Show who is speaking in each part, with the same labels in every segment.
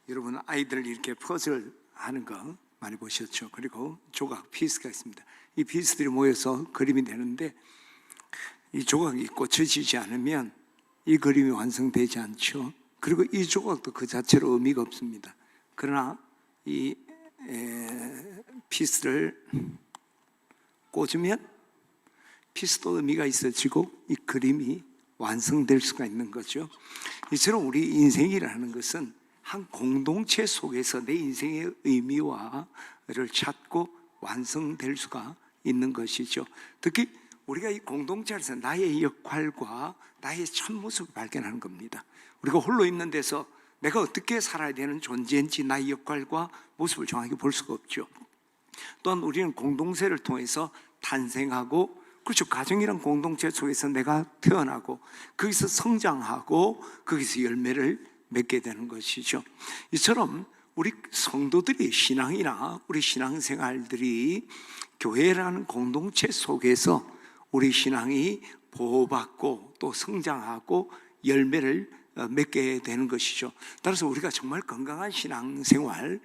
Speaker 1: 여러분 아이들 이렇게 퍼즐 하는 거 많이 보셨죠? 그리고 조각 피스가 있습니다. 이 피스들이 모여서 그림이 되는데 이 조각이 꽂혀지지 않으면 이 그림이 완성되지 않죠. 그리고 이 조각도 그 자체로 의미가 없습니다. 그러나 이 피스를 꽂으면 피스도 의미가 있어지고 이 그림이 완성될 수가 있는 거죠. 이처럼 우리 인생이라는 것은 한 공동체 속에서 내 인생의 의미와를 찾고 완성될 수가 있는 것이죠. 특히 우리가 이 공동체에서 나의 역할과 나의 참모습을 발견하는 겁니다. 우리가 홀로 있는 데서 내가 어떻게 살아야 되는 존재인지 나의 역할과 모습을 정확히 볼 수가 없죠. 또한 우리는 공동체를 통해서 탄생하고, 그렇죠, 가정이란 공동체 속에서 내가 태어나고 거기서 성장하고 거기서 열매를 맺게 되는 것이죠. 이처럼 우리 성도들의 신앙이나 우리 신앙생활들이 교회라는 공동체 속에서 우리 신앙이 보호받고 또 성장하고 열매를 맺게 되는 것이죠. 따라서 우리가 정말 건강한 신앙생활이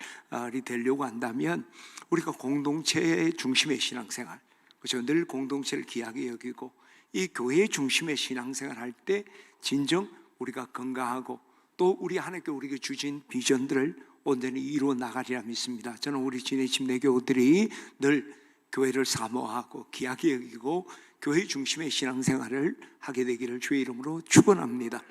Speaker 1: 되려고 한다면 우리가 공동체 중심의 신앙생활, 그렇죠, 늘 공동체를 귀하게 여기고 이 교회 중심의 신앙생활 할 때 진정 우리가 건강하고 또 우리 하나님께 우리에게 주신 비전들을 온전히 이루어 나가리라 믿습니다. 저는 우리 진해집 내교우들이 늘 교회를 사모하고 귀하게 여기고 교회 중심의 신앙생활을 하게 되기를 주의 이름으로 축원합니다.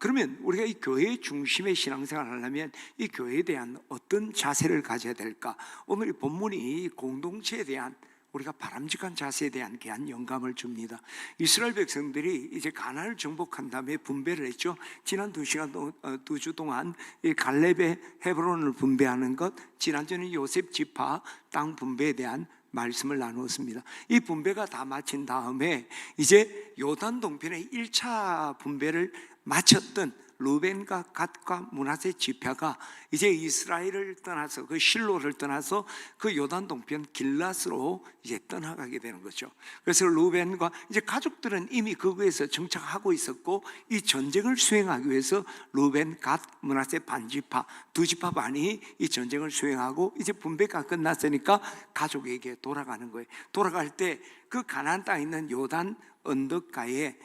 Speaker 1: 그러면 우리가 이 교회 중심의 신앙생활을 하려면 이 교회에 대한 어떤 자세를 가져야 될까? 오늘 이 본문이 공동체에 대한 우리가 바람직한 자세에 대한 귀한 영감을 줍니다. 이스라엘 백성들이 이제 가나안을 정복한 다음에 분배를 했죠. 지난 2주 동안 이 갈렙의 헤브론을 분배하는 것, 지난주는 요셉 지파 땅 분배에 대한 말씀을 나누었습니다. 이 분배가 다 마친 다음에 이제 요단 동편의 1차 분배를 마쳤던 루벤과 갓과 므낫세 지파가 이제 이스라엘을 떠나서 그 실로를 떠나서 그 요단 동편 길앗으로 이제 떠나가게 되는 거죠. 그래서 루벤과 이제 가족들은 이미 거기에서 정착하고 있었고 이 전쟁을 수행하기 위해서 루벤, 갓, 므낫세 반지파 두 지파 반이 이 전쟁을 수행하고 이제 분배가 끝났으니까 가족에게 돌아가는 거예요. 돌아갈 때 그 가나안 땅에 있는 요단 언덕가에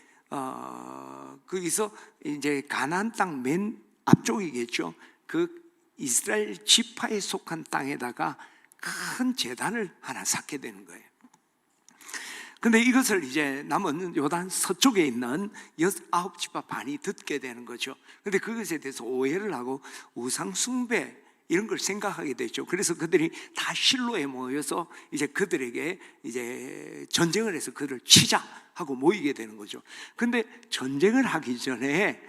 Speaker 1: 거기서 이제 가나안 땅 맨 앞쪽이겠죠. 그 이스라엘 지파에 속한 땅에다가 큰 제단을 하나 쌓게 되는 거예요. 근데 이것을 이제 남은 요단 서쪽에 있는 9지파 반이 듣게 되는 거죠. 근데 그것에 대해서 오해를 하고 우상 숭배 이런 걸 생각하게 되죠. 그래서 그들이 다 실로에 모여서 이제 그들에게 이제 전쟁을 해서 그들을 치자 하고 모이게 되는 거죠. 근데 전쟁을 하기 전에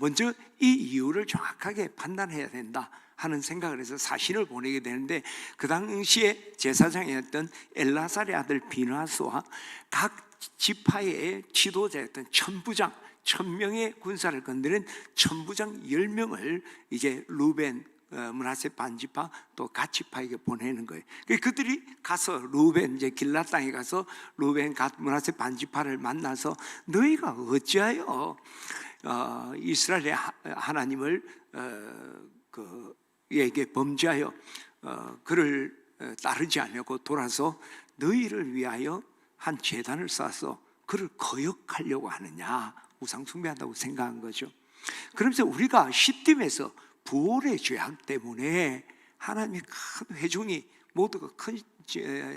Speaker 1: 먼저 이 이유를 정확하게 판단해야 된다 하는 생각을 해서 사신을 보내게 되는데, 그 당시에 제사장이었던 엘라살의 아들 비나스와 각 지파의 지도자였던 천부장 1000명의 군사를 건드린 천부장 10명을 이제 루벤, 므낫세 반지파 또 갓지파에게 보내는 거예요. 그들이 가서 루벤, 이제 길앗 땅에 가서 루벤, 갓, 므낫세 반지파를 만나서 너희가 어찌하여 이스라엘의 하나님을 그에게 범죄하여 그를 따르지 않으려고 돌아서 너희를 위하여 한 제단을 쌓아서 그를 거역하려고 하느냐, 우상 숭배한다고 생각한 거죠. 그러면서 우리가 시딤에서 부활의 죄악 때문에 하나님의 큰 회중이 모두가 큰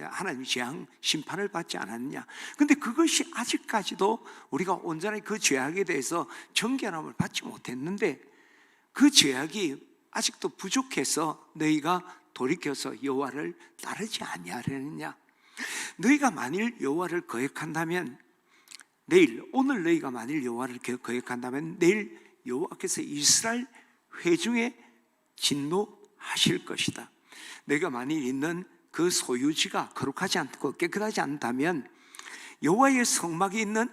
Speaker 1: 하나님의 재앙 심판을 받지 않았느냐. 근데 그것이 아직까지도 우리가 온전히 그 죄악에 대해서 정결함을 받지 못했는데 그 죄악이 아직도 부족해서 너희가 돌이켜서 여호와를 따르지 아니하려느냐. 너희가 만일 여호와를 거역한다면 오늘 너희가 만일 여호와를 거역한다면 내일 여호와께서 이스라엘 회중에 진노하실 것이다. 내가 만일 있는 그 소유지가 거룩하지 않고 깨끗하지 않다면 여호와의 성막이 있는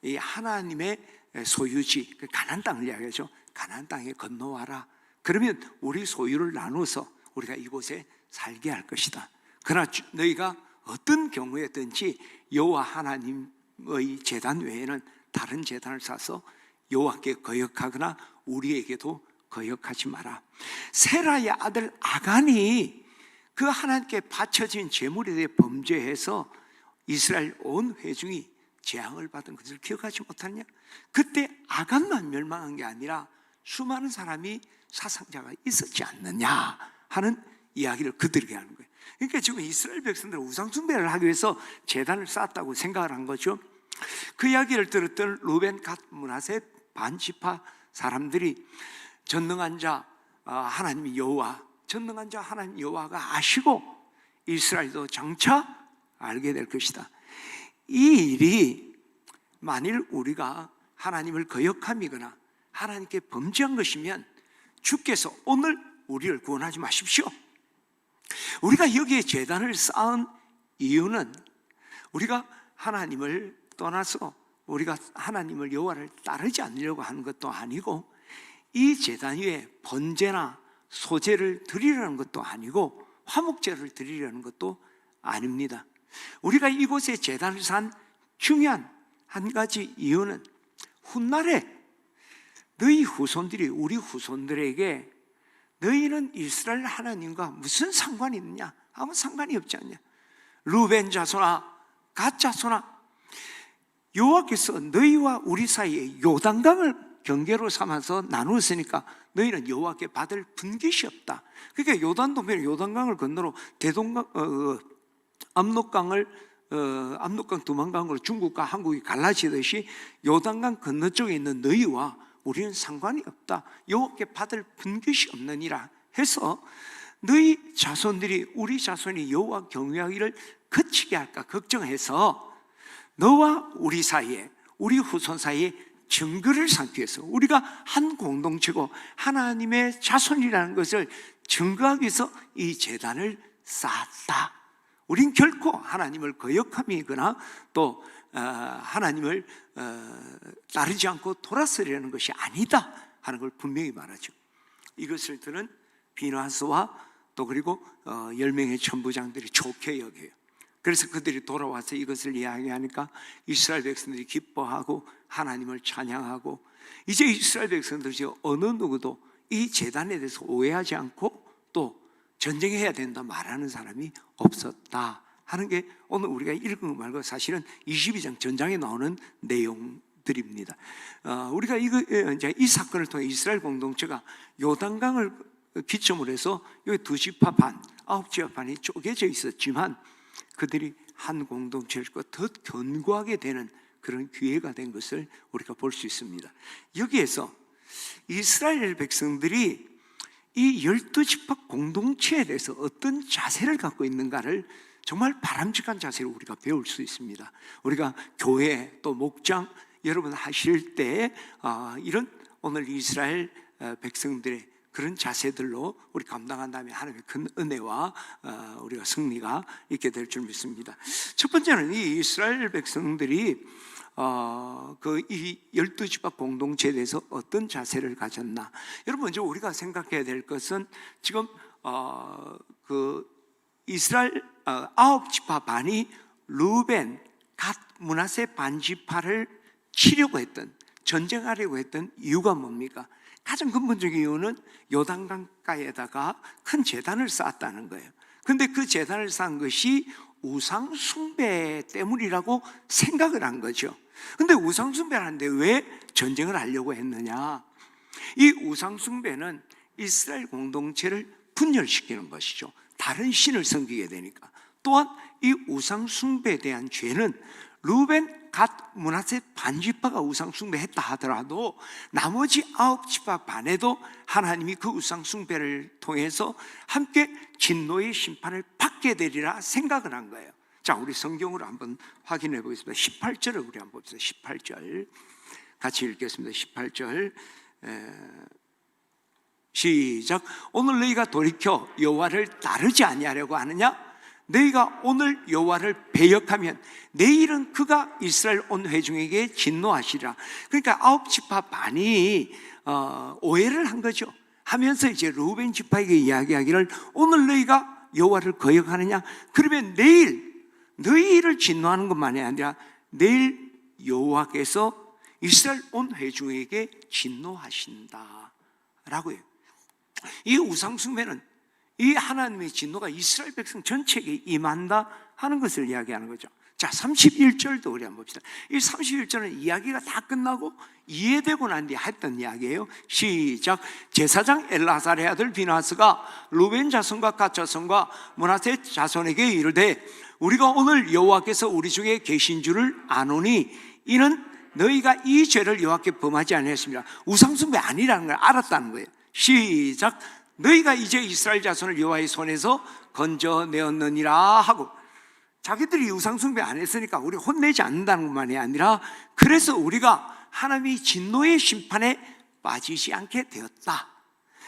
Speaker 1: 이 하나님의 소유지, 그 가나안 땅을 이야기하죠. 가나안 땅에 건너와라. 그러면 우리 소유를 나눠서 우리가 이곳에 살게 할 것이다. 그러나 너희가 어떤 경우에든지 여호와 하나님의 제단 외에는 다른 제단을 쌓아서 여호와께 거역하거나 우리에게도 거역하지 마라. 세라의 아들 아간이 그 하나님께 바쳐진 제물에 대해 범죄해서 이스라엘 온 회중이 재앙을 받은 것을 기억하지 못하느냐? 그때 아간만 멸망한 게 아니라 수많은 사람이 사상자가 있었지 않느냐 하는 이야기를 그들에게 하는 거예요. 그러니까 지금 이스라엘 백성들은 우상숭배를 하기 위해서 제단을 쌓았다고 생각을 한 거죠. 그 이야기를 들었던 루벤, 갓, 므낫세 반지파 사람들이 전능한 자 하나님 여호와, 전능한 자 하나님 여호와가 아시고 이스라엘도 장차 알게 될 것이다. 이 일이 만일 우리가 하나님을 거역함이거나 하나님께 범죄한 것이면 주께서 오늘 우리를 구원하지 마십시오. 우리가 여기에 제단을 쌓은 이유는 우리가 하나님을 떠나서 우리가 하나님을 여호와를 따르지 않으려고 하는 것도 아니고 이 제단 위에 번제나 소제를 드리려는 것도 아니고 화목제를 드리려는 것도 아닙니다. 우리가 이곳에 제단을 산 중요한 한 가지 이유는 훗날에 너희 후손들이 우리 후손들에게 너희는 이스라엘 하나님과 무슨 상관이 있느냐? 아무 상관이 없지 않냐? 루벤 자손아, 갓 자손아, 여호와께서 너희와 우리 사이에 요단강을 경계로 삼아서 나누었으니까 너희는 여호와께 받을 분깃이 없다. 그러니까 요단도면 요단강을 건너로 압록강 두만강으로 중국과 한국이 갈라지듯이 요단강 건너쪽에 있는 너희와 우리는 상관이 없다. 여호와께 받을 분깃이 없느니라 해서 너희 자손들이 우리 자손이 여호와 경외하기를 그치게 할까 걱정해서 너와 우리 사이에, 우리 후손 사이에 증거를 삼기 위해서, 우리가 한 공동체고 하나님의 자손이라는 것을 증거하기 위해서 이 제단을 쌓았다. 우린 결코 하나님을 거역함이거나 또 하나님을 따르지 않고 돌아서려는 것이 아니다 하는 걸 분명히 말하죠. 이것을 들은 비나스와 또 그리고 10명의 천부장들이 좋게 여겨요. 그래서 그들이 돌아와서 이것을 이야기하니까 이스라엘 백성들이 기뻐하고 하나님을 찬양하고, 이제 이스라엘 백성들이 어느 누구도 이 제단에 대해서 오해하지 않고 또 전쟁해야 된다 말하는 사람이 없었다 하는 게 오늘 우리가 읽은 거 말고 사실은 22장 전장에 나오는 내용들입니다. 우리가 이제 이 사건을 통해 이스라엘 공동체가 요단강을 기점으로 해서 여기 2지파 반, 9지파 반이 쪼개져 있었지만 그들이 한 공동체를 더 견고하게 되는 그런 기회가 된 것을 우리가 볼 수 있습니다. 여기에서 이스라엘 백성들이 이 12지파 공동체에 대해서 어떤 자세를 갖고 있는가를 정말 바람직한 자세로 우리가 배울 수 있습니다. 우리가 교회 또 목장 여러분 하실 때 이런 오늘 이스라엘 백성들의 그런 자세들로 우리 감당한다면 하나님의 큰 은혜와 우리가 승리가 있게 될 줄 믿습니다. 첫 번째는 이 이스라엘 백성들이 이 12지파 공동체에 대해서 어떤 자세를 가졌나. 여러분, 먼저 우리가 생각해야 될 것은 지금 이스라엘 9지파 반이 루벤, 갓, 므낫세 반지파를 치려고 했던, 전쟁하려고 했던 이유가 뭡니까? 가장 근본적인 이유는 요단강가에다가 큰 제단을 쌓았다는 거예요. 그런데 그 제단을 쌓은 것이 우상 숭배 때문이라고 생각을 한 거죠. 그런데 우상 숭배를 하는데 왜 전쟁을 하려고 했느냐? 이 우상 숭배는 이스라엘 공동체를 분열시키는 것이죠. 다른 신을 섬기게 되니까. 또한 이 우상 숭배에 대한 죄는 루벤, 갓, 므낫세 반지파가 우상 숭배했다 하더라도 나머지 9지파 반에도 하나님이 그 우상 숭배를 통해서 함께 진노의 심판을 받게 되리라 생각을 한 거예요. 자, 우리 성경으로 한번 확인해 보겠습니다. 18절을 우리 한번 봅시다. 18절 같이 읽겠습니다. 18절 시작. 오늘 너희가 돌이켜 여호와를 따르지 아니하려고 하느냐? 너희가 오늘 여호와를 배역하면 내일은 그가 이스라엘 온 회중에게 진노하시리라. 그러니까 9지파 반이 오해를 한 거죠. 하면서 이제 루벤 지파에게 이야기하기를 오늘 너희가 여호와를 거역하느냐? 그러면 내일 너희를 진노하는 것만이 아니라 내일 여호와께서 이스라엘 온 회중에게 진노하신다 라고 해요. 이 우상숭배는 이 하나님의 진노가 이스라엘 백성 전체에게 임한다 하는 것을 이야기하는 거죠. 자, 31절도 우리 한번 봅시다. 이 31절은 이야기가 다 끝나고 이해되고 난 뒤에 했던 이야기예요. 시작. 제사장 엘라사의 아들 비나스가 루벤 자손과 갓 자손과 므낫세 자손에게 이르되 우리가 오늘 여호와께서 우리 중에 계신 줄을 아노니 이는 너희가 이 죄를 여호와께 범하지 아니하였습니다. 우상숭배 아니라는 걸 알았다는 거예요. 시작. 너희가 이제 이스라엘 자손을 여호와의 손에서 건져내었느니라 하고, 자기들이 우상숭배 안 했으니까 우리 혼내지 않는다는 것만이 아니라 그래서 우리가 하나님의 진노의 심판에 빠지지 않게 되었다.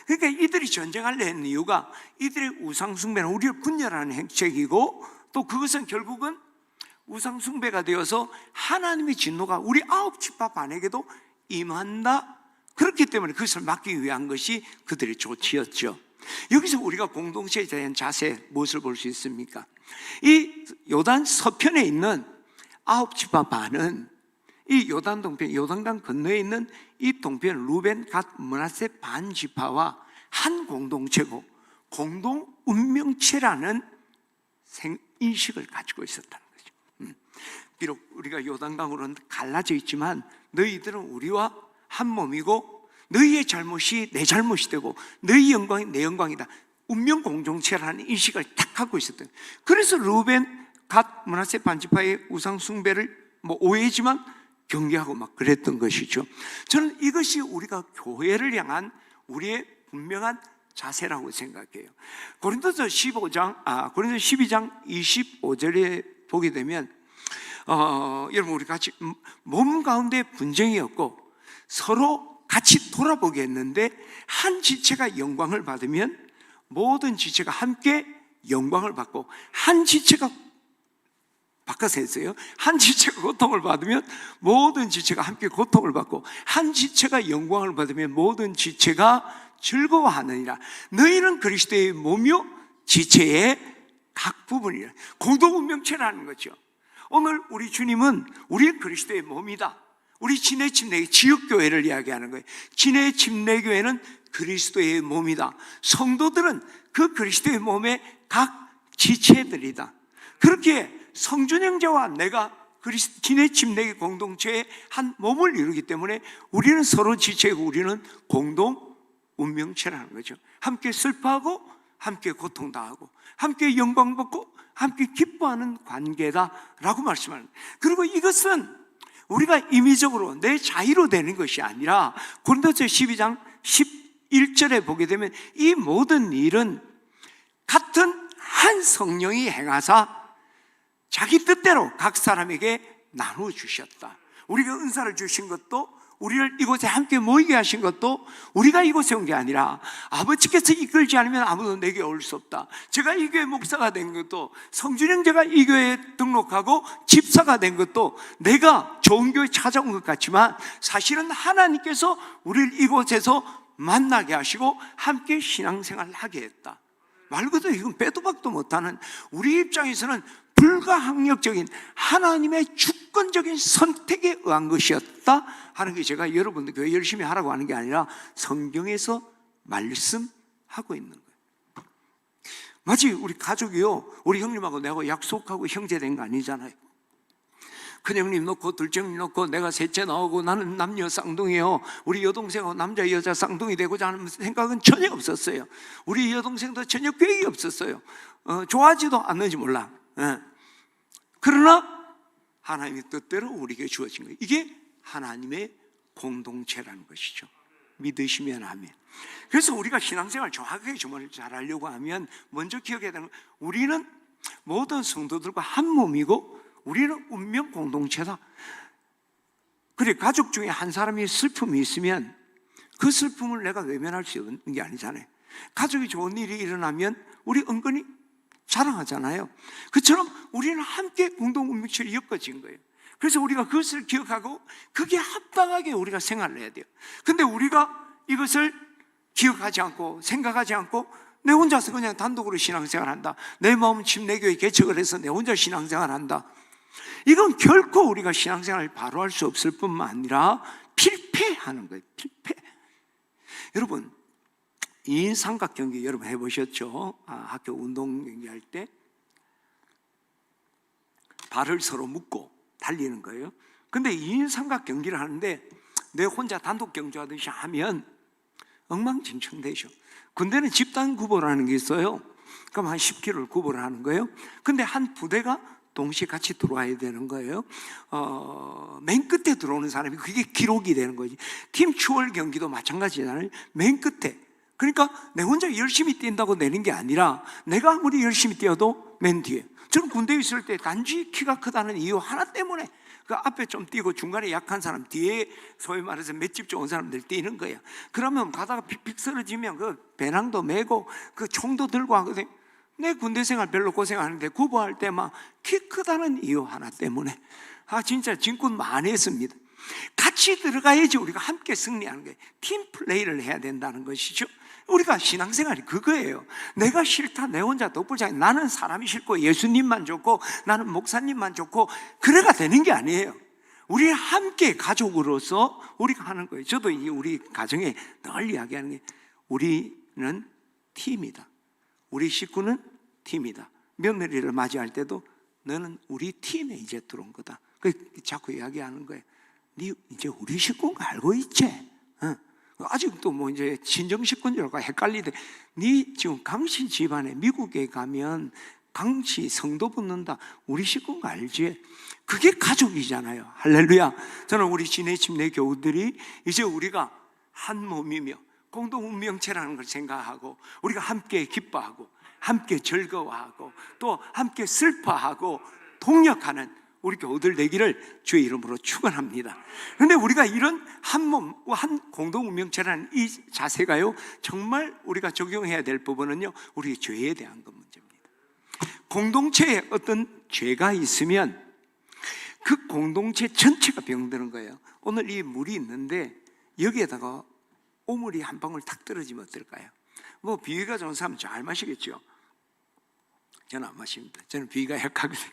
Speaker 1: 그러니까 이들이 전쟁하려 했는 이유가 이들의 우상숭배는 우리를 분열하는 행책이고, 또 그것은 결국은 우상숭배가 되어서 하나님의 진노가 우리 9지파 반에게도 임한다. 그렇기 때문에 그것을 막기 위한 것이 그들의 조치였죠. 여기서 우리가 공동체에 대한 자세 무엇을 볼 수 있습니까? 이 요단 서편에 있는 9지파 반은 이 요단 동편, 요단강 건너에 있는 이 동편 루벤, 갓, 므낫세 반 지파와 한 공동체고 공동 운명체라는 인식을 가지고 있었다는 거죠. 비록 우리가 요단강으로는 갈라져 있지만 너희들은 우리와 한 몸이고 너희의 잘못이 내 잘못이 되고 너희 영광이 내 영광이다. 운명 공동체라는 인식을 딱 갖고 있었던. 그래서 루벤, 갓, 므낫세 반지파의 우상 숭배를 오해지만 경계하고 막 그랬던 것이죠. 저는 이것이 우리가 교회를 향한 우리의 분명한 자세라고 생각해요. 고린도서 12장 25절에 보게 되면 여러분 우리 같이 몸 가운데 분쟁이 없고 서로 같이 돌아보게 했는데 한 지체가 영광을 받으면 모든 지체가 함께 영광을 받고, 한 지체가 바꿔서 했어요. 한 지체가 고통을 받으면 모든 지체가 함께 고통을 받고, 한 지체가 영광을 받으면 모든 지체가 즐거워하느니라. 너희는 그리스도의 몸이요 지체의 각 부분이라. 공동운명체라는 거죠. 오늘 우리 주님은 우리 그리스도의 몸이다. 우리 진해 침례 지역교회를 이야기하는 거예요. 진해 침례교회는 그리스도의 몸이다. 성도들은 그 그리스도의 몸의 각 지체들이다. 그렇게 성준 형제와 내가 진해 침례교 공동체의 한 몸을 이루기 때문에 우리는 서로 지체고 우리는 공동 운명체라는 거죠. 함께 슬퍼하고 함께 고통당하고 함께 영광받고 함께 기뻐하는 관계다라고 말씀하는 거예요. 그리고 이것은 우리가 임의적으로 내 자의로 되는 것이 아니라 고린도서 12장 11절에 보게 되면 이 모든 일은 같은 한 성령이 행하사 자기 뜻대로 각 사람에게 나누어 주셨다. 우리가 은사를 주신 것도, 우리를 이곳에 함께 모이게 하신 것도 우리가 이곳에 온 게 아니라 아버지께서 이끌지 않으면 아무도 내게 올 수 없다. 제가 이 교회 목사가 된 것도, 성준 형제가 이 교회에 등록하고 집사가 된 것도 내가 좋은 교회 찾아온 것 같지만 사실은 하나님께서 우리를 이곳에서 만나게 하시고 함께 신앙생활을 하게 했다. 말 그대로 이건 빼도 박도 못하는, 우리 입장에서는 불가항력적인 하나님의 주권적인 선택에 의한 것이었다 하는 게, 제가 여러분들 교회 열심히 하라고 하는 게 아니라 성경에서 말씀하고 있는 거예요. 마치 우리 가족이요, 우리 형님하고 내가 약속하고 형제된 거 아니잖아요. 큰형님 놓고 둘째형님 놓고 내가 셋째 나오고 나는 남녀 쌍둥이요, 우리 여동생하고 남자 여자 쌍둥이 되고자 하는 생각은 전혀 없었어요. 우리 여동생도 전혀 계획이 없었어요. 좋아하지도 않는지 몰라. 그러나 하나님의 뜻대로 우리에게 주어진 거예요. 이게 하나님의 공동체라는 것이죠. 믿으시면 아멘. 그래서 우리가 신앙생활 정확하게 정말 잘하려고 하면 먼저 기억해야 되는 건, 우리는 모든 성도들과 한 몸이고 우리는 운명 공동체다. 그래, 가족 중에 한 사람이 슬픔이 있으면 그 슬픔을 내가 외면할 수 있는 게 아니잖아요. 가족이 좋은 일이 일어나면 우리 은근히 자랑하잖아요. 그처럼 우리는 함께 공동 운명체를 엮어진 거예요. 그래서 우리가 그것을 기억하고 그게 합당하게 우리가 생활을 해야 돼요. 근데 우리가 이것을 기억하지 않고 생각하지 않고 내 혼자서 그냥 단독으로 신앙생활한다, 내 마음 침례교회 개척을 해서 내 혼자 신앙생활한다, 이건 결코 우리가 신앙생활을 바로 할 수 없을 뿐만 아니라 필패하는 거예요. 필패. 여러분, 2인 삼각 경기 여러분 해보셨죠? 학교 운동 경기 할 때 발을 서로 묶고 달리는 거예요. 근데 2인 삼각 경기를 하는데 내 혼자 단독 경주하듯이 하면 엉망진창 되죠. 군대는 집단 구보라는 게 있어요. 그럼 한 10km를 구보를 하는 거예요. 근데 한 부대가 동시에 같이 들어와야 되는 거예요. 맨 끝에 들어오는 사람이 그게 기록이 되는 거지. 팀 추월 경기도 마찬가지잖아요. 맨 끝에. 그러니까 내 혼자 열심히 뛴다고 내는 게 아니라 내가 아무리 열심히 뛰어도 맨 뒤에. 저는 군대에 있을 때 단지 키가 크다는 이유 하나 때문에 그 앞에 좀 뛰고 중간에 약한 사람 뒤에 소위 말해서 맷집 좋은 사람들 뛰는 거야. 그러면 가다가 픽픽 쓰러지면 그 배낭도 메고 그 총도 들고 하거든. 내 군대 생활 별로 고생하는데 구보할 때 막 키 크다는 이유 하나 때문에 진짜 진군 많이 했습니다. 같이 들어가야지 우리가 함께 승리하는 거예요. 팀 플레이를 해야 된다는 것이죠. 우리가 신앙생활이 그거예요. 내가 싫다, 내 혼자 독불장이, 나는 사람이 싫고 예수님만 좋고 나는 목사님만 좋고 그래가 되는 게 아니에요. 우리 함께 가족으로서 우리가 하는 거예요. 저도 우리 가정에 늘 이야기하는 게 우리는 팀이다. 우리 식구는 팀이다. 며느리를 맞이할 때도 너는 우리 팀에 이제 들어온 거다. 자꾸 이야기하는 거예요. 네 이제 우리 식구인 거 알고 있지? 아직도 뭐 이제 친정 식구인 줄 알고 헷갈리대. 네 지금 강씨 집안에 미국에 가면 강씨 성도 붙는다. 우리 식구인 거 알지? 그게 가족이잖아요. 할렐루야. 저는 우리 지내집 내 교우들이 이제 우리가 한 몸이며 공동 운명체라는 걸 생각하고 우리가 함께 기뻐하고 함께 즐거워하고 또 함께 슬퍼하고 동력하는 우리 교우들 되기를 주의 이름으로 축원합니다. 그런데 우리가 이런 한 몸, 한 공동 운명체라는 이 자세가요, 정말 우리가 적용해야 될 부분은요, 우리 죄에 대한 것 문제입니다. 공동체에 어떤 죄가 있으면 그 공동체 전체가 병드는 거예요. 오늘 이 물이 있는데 여기에다가 오물이 한 방울 탁 떨어지면 어떨까요? 뭐 비위가 좋은 사람은 잘 마시겠죠. 저는 안 마십니다. 저는 비위가 약하거든요.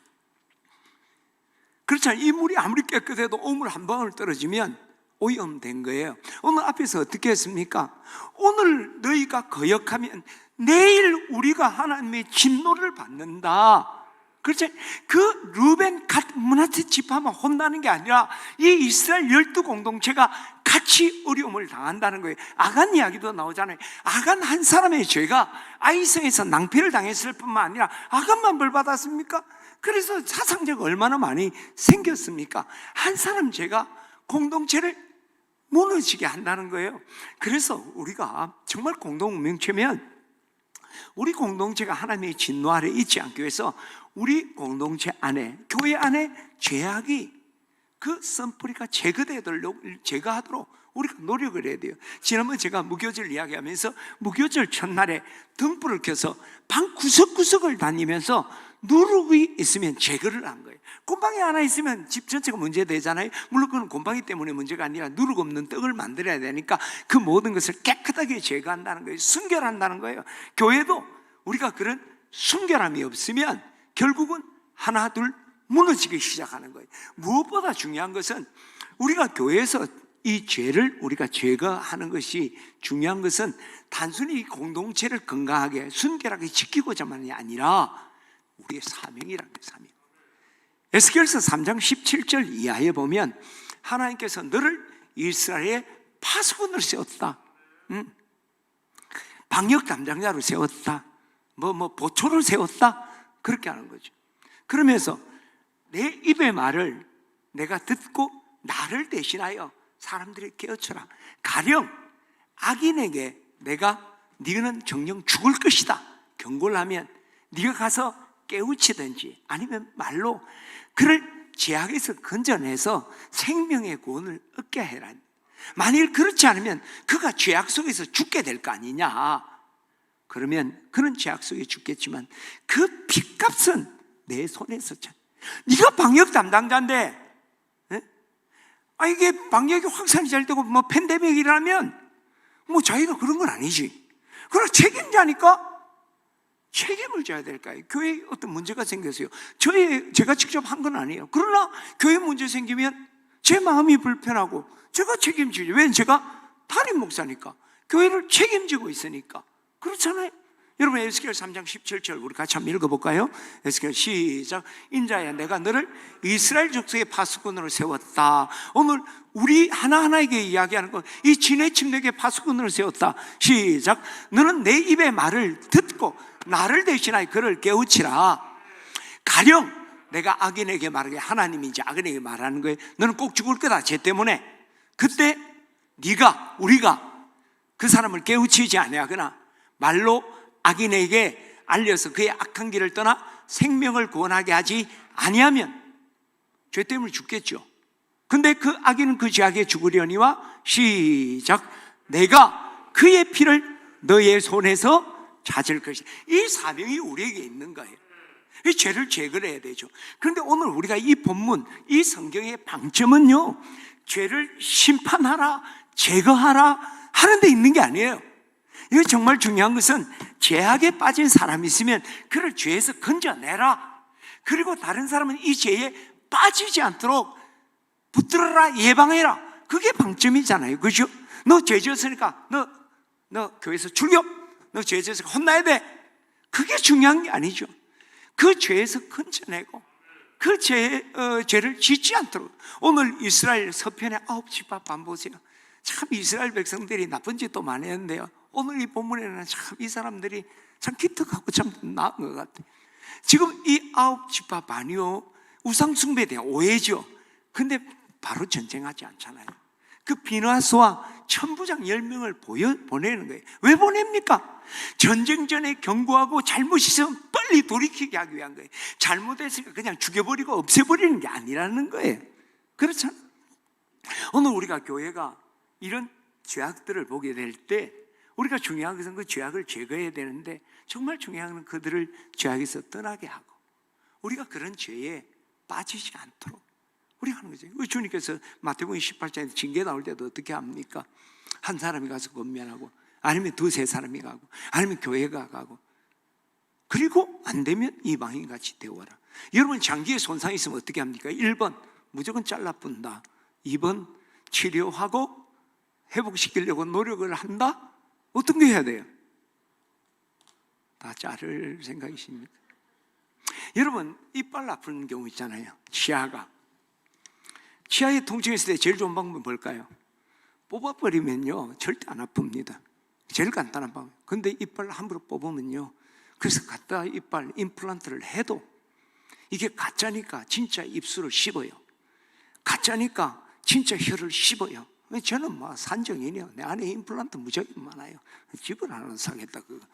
Speaker 1: 그렇잖아요. 이 물이 아무리 깨끗해도 오물 한 방울 떨어지면 오염된 거예요. 오늘 앞에서 어떻게 했습니까? 오늘 너희가 거역하면 내일 우리가 하나님의 진노를 받는다. 그렇죠? 그 루벤 갓 므낫세 지파만 혼나는 게 아니라 이 이스라엘 12공동체가 같이 어려움을 당한다는 거예요. 아간 이야기도 나오잖아요. 아간 한 사람의 죄가 아이성에서 낭패를 당했을 뿐만 아니라 아간만 벌 받았습니까? 그래서 사상자가 얼마나 많이 생겼습니까? 한 사람 죄가 공동체를 무너지게 한다는 거예요. 그래서 우리가 정말 공동 운명체면 우리 공동체가 하나님의 진노 아래 있지 않기 위해서 우리 공동체 안에, 교회 안에 죄악이 그 썬뿌리가 제거하도록 우리가 노력을 해야 돼요. 지난번에 제가 무교절 이야기하면서 무교절 첫날에 등불을 켜서 방 구석구석을 다니면서 누룩이 있으면 제거를 한 거예요. 곰팡이 하나 있으면 집 전체가 문제되잖아요. 물론 그건 곰팡이 때문에 문제가 아니라 누룩 없는 떡을 만들어야 되니까 그 모든 것을 깨끗하게 제거한다는 거예요. 순결한다는 거예요. 교회도 우리가 그런 순결함이 없으면 결국은 하나 둘 무너지기 시작하는 거예요. 무엇보다 중요한 것은 우리가 교회에서 이 죄를 우리가 제거하는 것이 중요한 것은 단순히 공동체를 건강하게 순결하게 지키고자만이 아니라 우리의 사명이라는 거예요. 사명. 에스겔서 3장 17절 이하에 보면 하나님께서 너를 이스라엘의 파수꾼으로 세웠다. 방역 담당자로 세웠다. 보초를 세웠다. 그렇게 하는 거죠. 그러면서 내 입의 말을 내가 듣고 나를 대신하여 사람들이 깨우쳐라. 가령 악인에게 내가 너는 정녕 죽을 것이다 경고를 하면 네가 가서 깨우치든지 아니면 말로 그를 죄악에서 건져내서 생명의 구원을 얻게 해라. 만일 그렇지 않으면 그가 죄악 속에서 죽게 될 거 아니냐. 그러면 그는 죄악 속에 죽겠지만 그 핏값은 내 손에서 네가 방역 담당자인데 이게 방역이 확산이 잘 되고 팬데믹이 일어나면 자기가 그런 건 아니지. 그러나 책임자니까 책임을 져야 될까요? 교회에 어떤 문제가 생겼어요. 제가 직접 한 건 아니에요. 그러나 교회 문제 생기면 제 마음이 불편하고 제가 책임지죠. 왜냐면 제가 담임 목사니까. 교회를 책임지고 있으니까. 그렇잖아요. 여러분, 에스겔 3장 17절 우리 같이 한번 읽어볼까요? 에스겔 시작. 인자야, 내가 너를 이스라엘 족속의 파수꾼으로 세웠다. 오늘 우리 하나하나에게 이야기하는 건 이 진의 침략의 파수꾼으로 세웠다. 시작. 너는 내 입의 말을 듣고 나를 대신하여 그를 깨우치라. 가령 내가 악인에게 말하게, 하나님인지 악인에게 말하는 거예요. 너는 꼭 죽을 거다, 쟤 때문에. 그때 우리가 그 사람을 깨우치지 아니하거나 말로 악인에게 알려서 그의 악한 길을 떠나 생명을 구원하게 하지 아니하면 죄 때문에 죽겠죠. 근데 그 악인은 그 죄악에 죽으려니와 시작. 내가 그의 피를 너의 손에서 찾을 것이다. 이 사명이 우리에게 있는 거예요. 이 죄를 제거해야 되죠. 그런데 오늘 우리가 이 본문, 이 성경의 방점은요, 죄를 심판하라, 제거하라 하는 데 있는 게 아니에요. 이거 정말 중요한 것은 죄악에 빠진 사람이 있으면 그를 죄에서 건져내라. 그리고 다른 사람은 이 죄에 빠지지 않도록 붙들어라, 예방해라. 그게 방점이잖아요. 그죠? 너 죄 지었으니까 너 교회에서 출교, 너 죄 지었으니까 혼나야 돼. 그게 중요한 게 아니죠. 그 죄에서 건져내고 그 죄를 짓지 않도록. 오늘 이스라엘 서편의 9지파 보세요. 참 이스라엘 백성들이 나쁜 짓도 많이 했는데요, 오늘 이 본문에는 참 이 사람들이 참 기특하고 참 나은 것 같아요. 지금 이 9지파이요, 우상숭배에 대한 오해죠. 근데 바로 전쟁하지 않잖아요. 그 비나스와 천부장 10명을 보내는 거예요. 왜 보냅니까? 전쟁 전에 경고하고 잘못 있으면 빨리 돌이키게 하기 위한 거예요. 잘못했으니까 그냥 죽여버리고 없애버리는 게 아니라는 거예요. 그렇잖아요. 오늘 우리가 교회가 이런 죄악들을 보게 될 때 우리가 중요한 것은 그 죄악을 제거해야 되는데, 정말 중요한 것은 그들을 죄악에서 떠나게 하고 우리가 그런 죄에 빠지지 않도록 우리가 하는 거죠. 주님께서 마태복음 18장에서 징계 나올 때도 어떻게 합니까? 한 사람이 가서 권면하고, 아니면 두세 사람이 가고, 아니면 교회가 가고, 그리고 안 되면 이방인 같이 되어라. 여러분, 장기에 손상이 있으면 어떻게 합니까? 1번 무조건 잘라뿐다. 2번 치료하고 회복시키려고 노력을 한다? 어떤 게 해야 돼요? 다 자를 생각이십니까? 여러분, 이빨 아픈 경우 있잖아요. 치아에 통증이 있을 때 제일 좋은 방법은 뭘까요? 뽑아버리면요 절대 안 아픕니다. 제일 간단한 방법. 근데 이빨 함부로 뽑으면요, 그래서 갖다 이빨 임플란트를 해도 이게 가짜니까 진짜 입술을 씹어요. 가짜니까 진짜 혀를 씹어요. 저는 뭐 산정이네요. 내 안에 임플란트 무지하게 많아요. 집을 하나 사겠다 그거.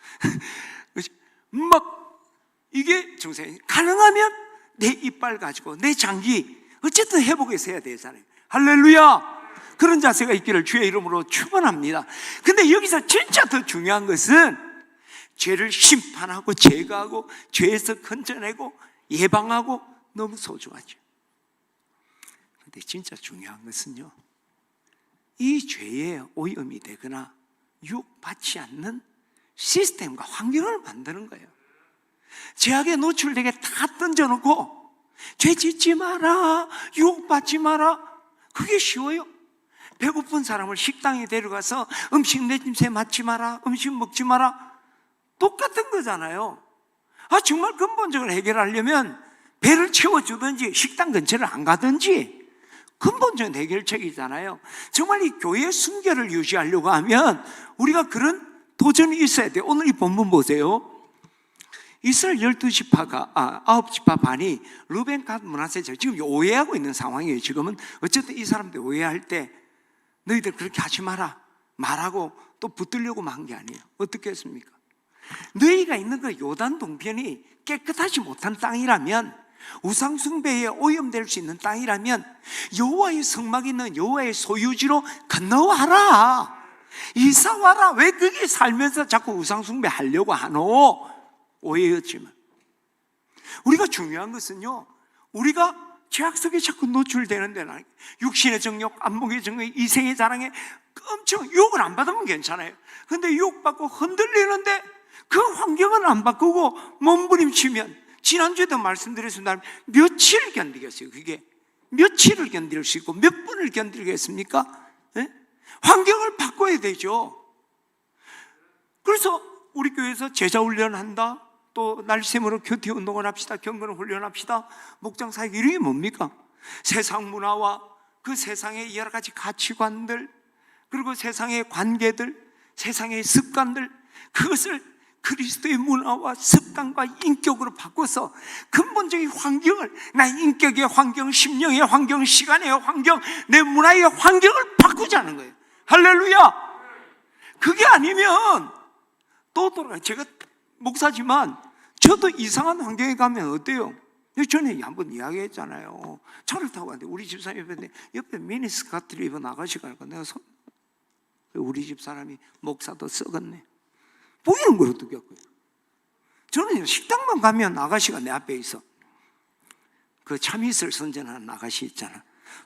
Speaker 1: 막 이게 증상이 가능하면 내 이빨 가지고 내 장기 어쨌든 회복해서 해야 되잖아요. 할렐루야. 그런 자세가 있기를 주의 이름으로 축원합니다. 근데 여기서 진짜 더 중요한 것은 죄를 심판하고 제거하고 죄에서 건져내고 예방하고 너무 소중하죠. 근데 진짜 중요한 것은요, 이 죄에 오염이 되거나 유혹받지 않는 시스템과 환경을 만드는 거예요. 죄악에 노출되게 다 던져놓고 죄 짓지 마라, 유혹받지 마라, 그게 쉬워요. 배고픈 사람을 식당에 데려가서 음식 냄새 맡지 마라, 음식 먹지 마라, 똑같은 거잖아요. 정말 근본적으로 해결하려면 배를 채워주든지 식당 근처를 안 가든지 근본적인 해결책이잖아요. 정말 이 교회의 순결을 유지하려고 하면 우리가 그런 도전이 있어야 돼요. 오늘 이 본문 보세요. 이스라엘 12지파가 9지파 반이 르벤, 갓, 므낫세, 지금 오해하고 있는 상황이에요. 지금은 어쨌든 이 사람들 오해할 때 너희들 그렇게 하지 마라 말하고 또 붙들려고 한 게 아니에요. 어떻게 했습니까? 너희가 있는 그 요단 동편이 깨끗하지 못한 땅이라면, 우상 숭배에 오염될 수 있는 땅이라면 여호와의 성막이 있는 여호와의 소유지로 건너와라, 이사와라. 왜 거기 살면서 자꾸 우상 숭배하려고 하노? 오해였지만 우리가 중요한 것은요, 우리가 죄악 속에 자꾸 노출되는 데는 육신의 정욕, 안목의 정욕, 이생의 자랑에 엄청 유혹을 안 받으면 괜찮아요. 근데 유혹받고 흔들리는데 그 환경을 안 바꾸고 몸부림치면, 지난주에도 말씀드렸습니다, 며칠 견디겠어요? 그게 며칠을 견딜 수 있고 몇 분을 견디겠습니까? 네? 환경을 바꿔야 되죠. 그래서 우리 교회에서 제자 훈련한다, 또 날샘으로 교티 운동을 합시다, 경건을 훈련합시다. 목장 사역 이름이 뭡니까? 세상 문화와 그 세상의 여러 가지 가치관들, 그리고 세상의 관계들, 세상의 습관들, 그것을 그리스도의 문화와 습관과 인격으로 바꿔서 근본적인 환경을, 나의 인격의 환경, 심령의 환경, 시간의 환경, 내 문화의 환경을 바꾸자는 거예요. 할렐루야! 그게 아니면 또 돌아가요. 제가 목사지만 저도 이상한 환경에 가면 어때요? 전에 한번 이야기했잖아요. 차를 타고 갔는데 우리 집사람이 옆에 미니스커트를 입어 나가시고 하니까 내가 우리 집 사람이 목사도 썩었네. 보이는 걸 어떻게 할거예요? 저는 식당만 가면 아가씨가 내 앞에 있어. 그 참이슬 선전하는 아가씨 있잖아.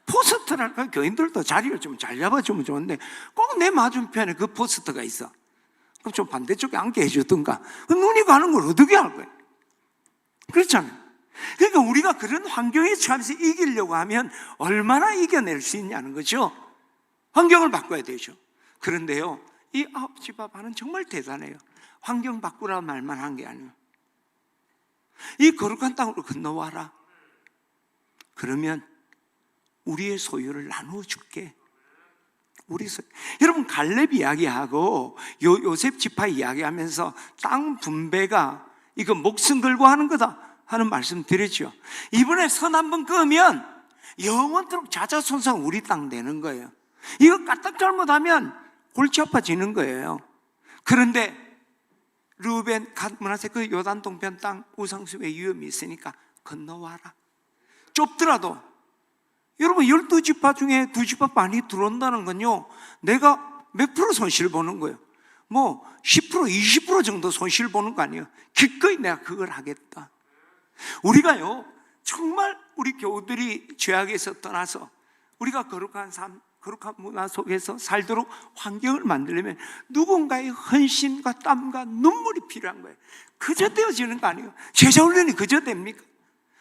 Speaker 1: 포스터랄까? 교인들도 자리를 좀 잘 잡아주면 좋은데 꼭 내 맞은편에 그 포스터가 있어. 그럼 좀 반대쪽에 앉게 해주든가. 눈이 가는 걸 어떻게 할 거예요? 그렇잖아요. 그러니까 우리가 그런 환경에 처해서 이기려고 하면 얼마나 이겨낼 수 있냐는 거죠. 환경을 바꿔야 되죠. 그런데요, 이 아홉 지파반은 정말 대단해요. 환경 바꾸라 말만 한 게 아니에요. 이 거룩한 땅으로 건너와라. 그러면 우리의 소유를 나누어 줄게. 여러분, 갈렙 이야기하고 요셉 지파 이야기하면서 땅 분배가 이거 목숨 걸고 하는 거다 하는 말씀 드렸죠. 이번에 선 한번 그으면 영원토록 자자손상 우리 땅 되는 거예요. 이거 까딱 잘못하면 골치 아파지는 거예요. 그런데 르우벤, 갓, 므낫세 그 요단 동편 땅 우상숭배의 위험이 있으니까 건너와라. 좁더라도 여러분 12지파 중에 2지파 반이 들어온다는 건요, 내가 몇 프로 손실 보는 거예요? 뭐 10%, 20% 정도 손실 보는 거 아니에요? 기꺼이 내가 그걸 하겠다. 우리가요, 정말 우리 교우들이 죄악에서 떠나서 우리가 거룩한 삶, 거룩한 문화 속에서 살도록 환경을 만들려면 누군가의 헌신과 땀과 눈물이 필요한 거예요. 그저 되어지는 거 아니에요. 제자 훈련이 그저 됩니까?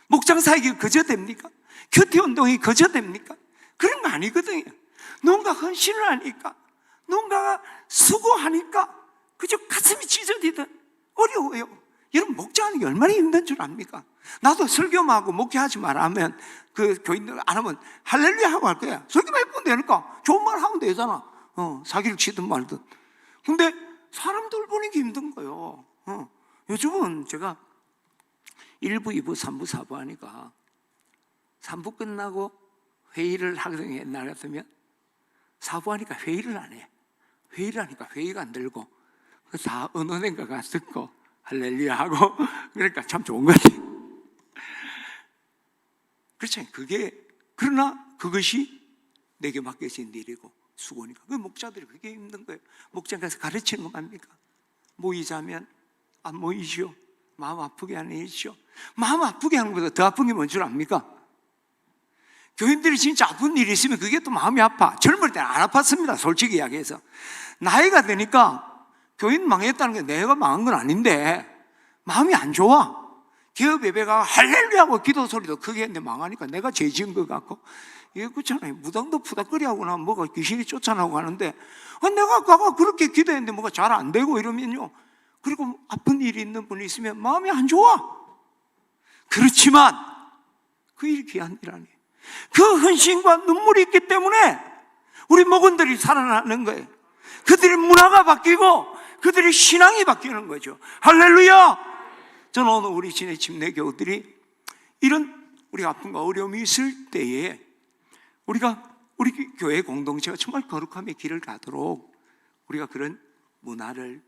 Speaker 1: 목장 사역이 그저 됩니까? 교티 운동이 그저 됩니까? 그런 거 아니거든요. 누군가 헌신을 하니까, 누군가가 수고하니까 그저 가슴이 찢어지든 어려워요. 여러분, 목장하는 게 얼마나 힘든 줄 압니까? 나도 설교하고 목회하지 마라 하면 그 교인들 안 하면 할렐루야 하고 할 거야. 설교만 해보면 되니까 좋은 말 하면 되잖아. 사기를 치든 말든. 근데 사람들 보는 게 힘든 거예요. 요즘은 제가 1부, 2부, 3부, 4부 하니까 3부 끝나고 회의를 하거든요. 옛날 같으면 4부 하니까 회의를 안 해. 회의를 하니까 회의가 안 들고 다 언어낸가가 듣고 할렐루야 하고 그러니까 참 좋은 것 같아요. 그렇죠. 그러나 그것이 내게 맡겨진 일이고 수고니까. 그 목자들이 그게 힘든 거예요. 목장 가서 가르치는 거 뭡니까? 모이자면 안 모이시오. 마음 아프게 하는 일이죠. 마음 아프게 하는 것보다 더 아픈 게 뭔 줄 압니까? 교인들이 진짜 아픈 일이 있으면 그게 또 마음이 아파. 젊을 때는 안 아팠습니다. 솔직히 이야기해서. 나이가 되니까 교인 망했다는 게 내가 망한 건 아닌데 마음이 안 좋아. 기업 예배가 할렐루야 하고 기도 소리도 크게 했는데 망하니까 내가 죄 지은 것 같고, 이게 그렇잖아요. 무당도 푸닥거리하고 나면 뭐가 귀신이 쫓아나고 하는데 내가 가가 그렇게 기도했는데 뭐가 잘 안 되고 이러면요, 그리고 아픈 일이 있는 분이 있으면 마음이 안 좋아. 그렇지만 그 일이 귀한 일 아니에요. 그 헌신과 눈물이 있기 때문에 우리 목원들이 살아나는 거예요. 그들의 문화가 바뀌고 그들의 신앙이 바뀌는 거죠. 할렐루야! 저는 오늘 우리 진해 침례 교우들이 이런 우리가 아픔과 어려움이 있을 때에 우리 교회 공동체가 정말 거룩함의 길을 가도록 우리가 그런 문화를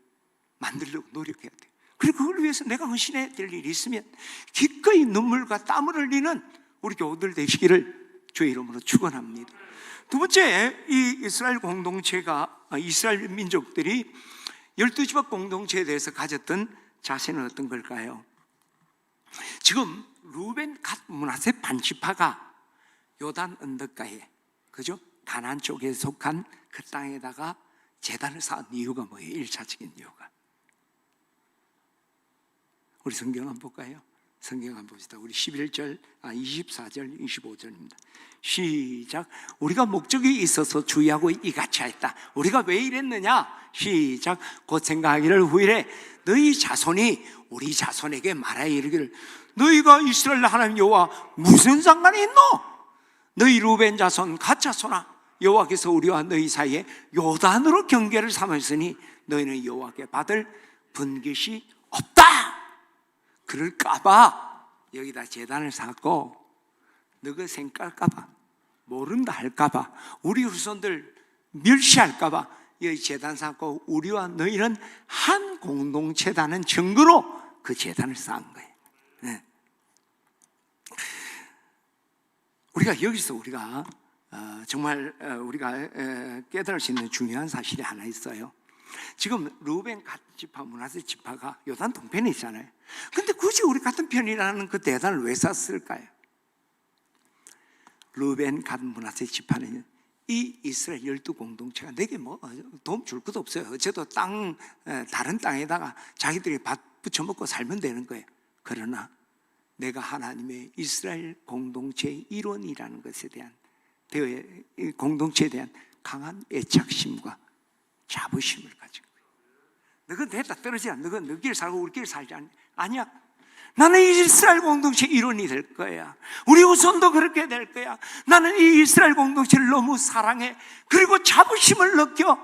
Speaker 1: 만들려고 노력해야 돼요. 그리고 그걸 위해서 내가 헌신해야 될 일이 있으면 기꺼이 눈물과 땀을 흘리는 우리 교우들 되시기를 주의 이름으로 축원합니다. 두 번째, 이 이스라엘 공동체가, 이스라엘 민족들이 12지파 공동체에 대해서 가졌던 자세는 어떤 걸까요? 지금 루벤, 갓, 므낫세 반지파가 요단 언덕가에, 그죠? 가나안 쪽에 속한 그 땅에다가 제단을 쌓은 이유가 뭐예요? 1차적인 이유가. 우리 성경 한번 볼까요? 성경 한번 봅시다. 우리 11절, 24절, 25절입니다. 시작. 우리가 목적이 있어서 주의하고 이같이 하였다. 우리가 왜 이랬느냐? 시작. 곧 생각하기를 후일에 너희 자손이 우리 자손에게 말하여 이르기를 너희가 이스라엘 하나님 여호와 무슨 상관이 있노? 너희 루벤 자손 갓 자손아, 여호와께서 우리와 너희 사이에 요단으로 경계를 삼았으니 너희는 여호와께 받을 분깃이 없다. 그럴까봐 여기다 제단을 쌓고 너가 생각할까봐, 모른다 할까봐, 우리 후손들 멸시할까봐 여기 제단 쌓고 우리와 너희는 한 공동체다는 증거로 그 제단을 쌓은 거예요. 네. 우리가 여기서 우리가 정말 우리가 깨달을 수 있는 중요한 사실이 하나 있어요. 지금 루벤 갓 지파, 므낫세 지파가 요단 동편에 있잖아요. 근데 굳이 우리 같은 편이라는 그 대단을 왜 샀을까요? 루벤 갓 므낫세 지파는 이 이스라엘 12 공동체가 내게 뭐 도움 줄 것도 없어요. 어째도 다른 땅에다가 자기들이 밭 붙여먹고 살면 되는 거예요. 그러나 내가 하나님의 이스라엘 공동체의 일원이라는 것에 대한, 공동체에 대한 강한 애착심과 자부심을 가진 거예요. 너가 내다 떨어지야. 너가 너끼리 살고 우리끼리 살지 않냐? 아니야. 나는 이스라엘 공동체 일원이 될 거야. 우리 후손도 그렇게 될 거야. 나는 이 이스라엘 공동체를 너무 사랑해. 그리고 자부심을 느껴.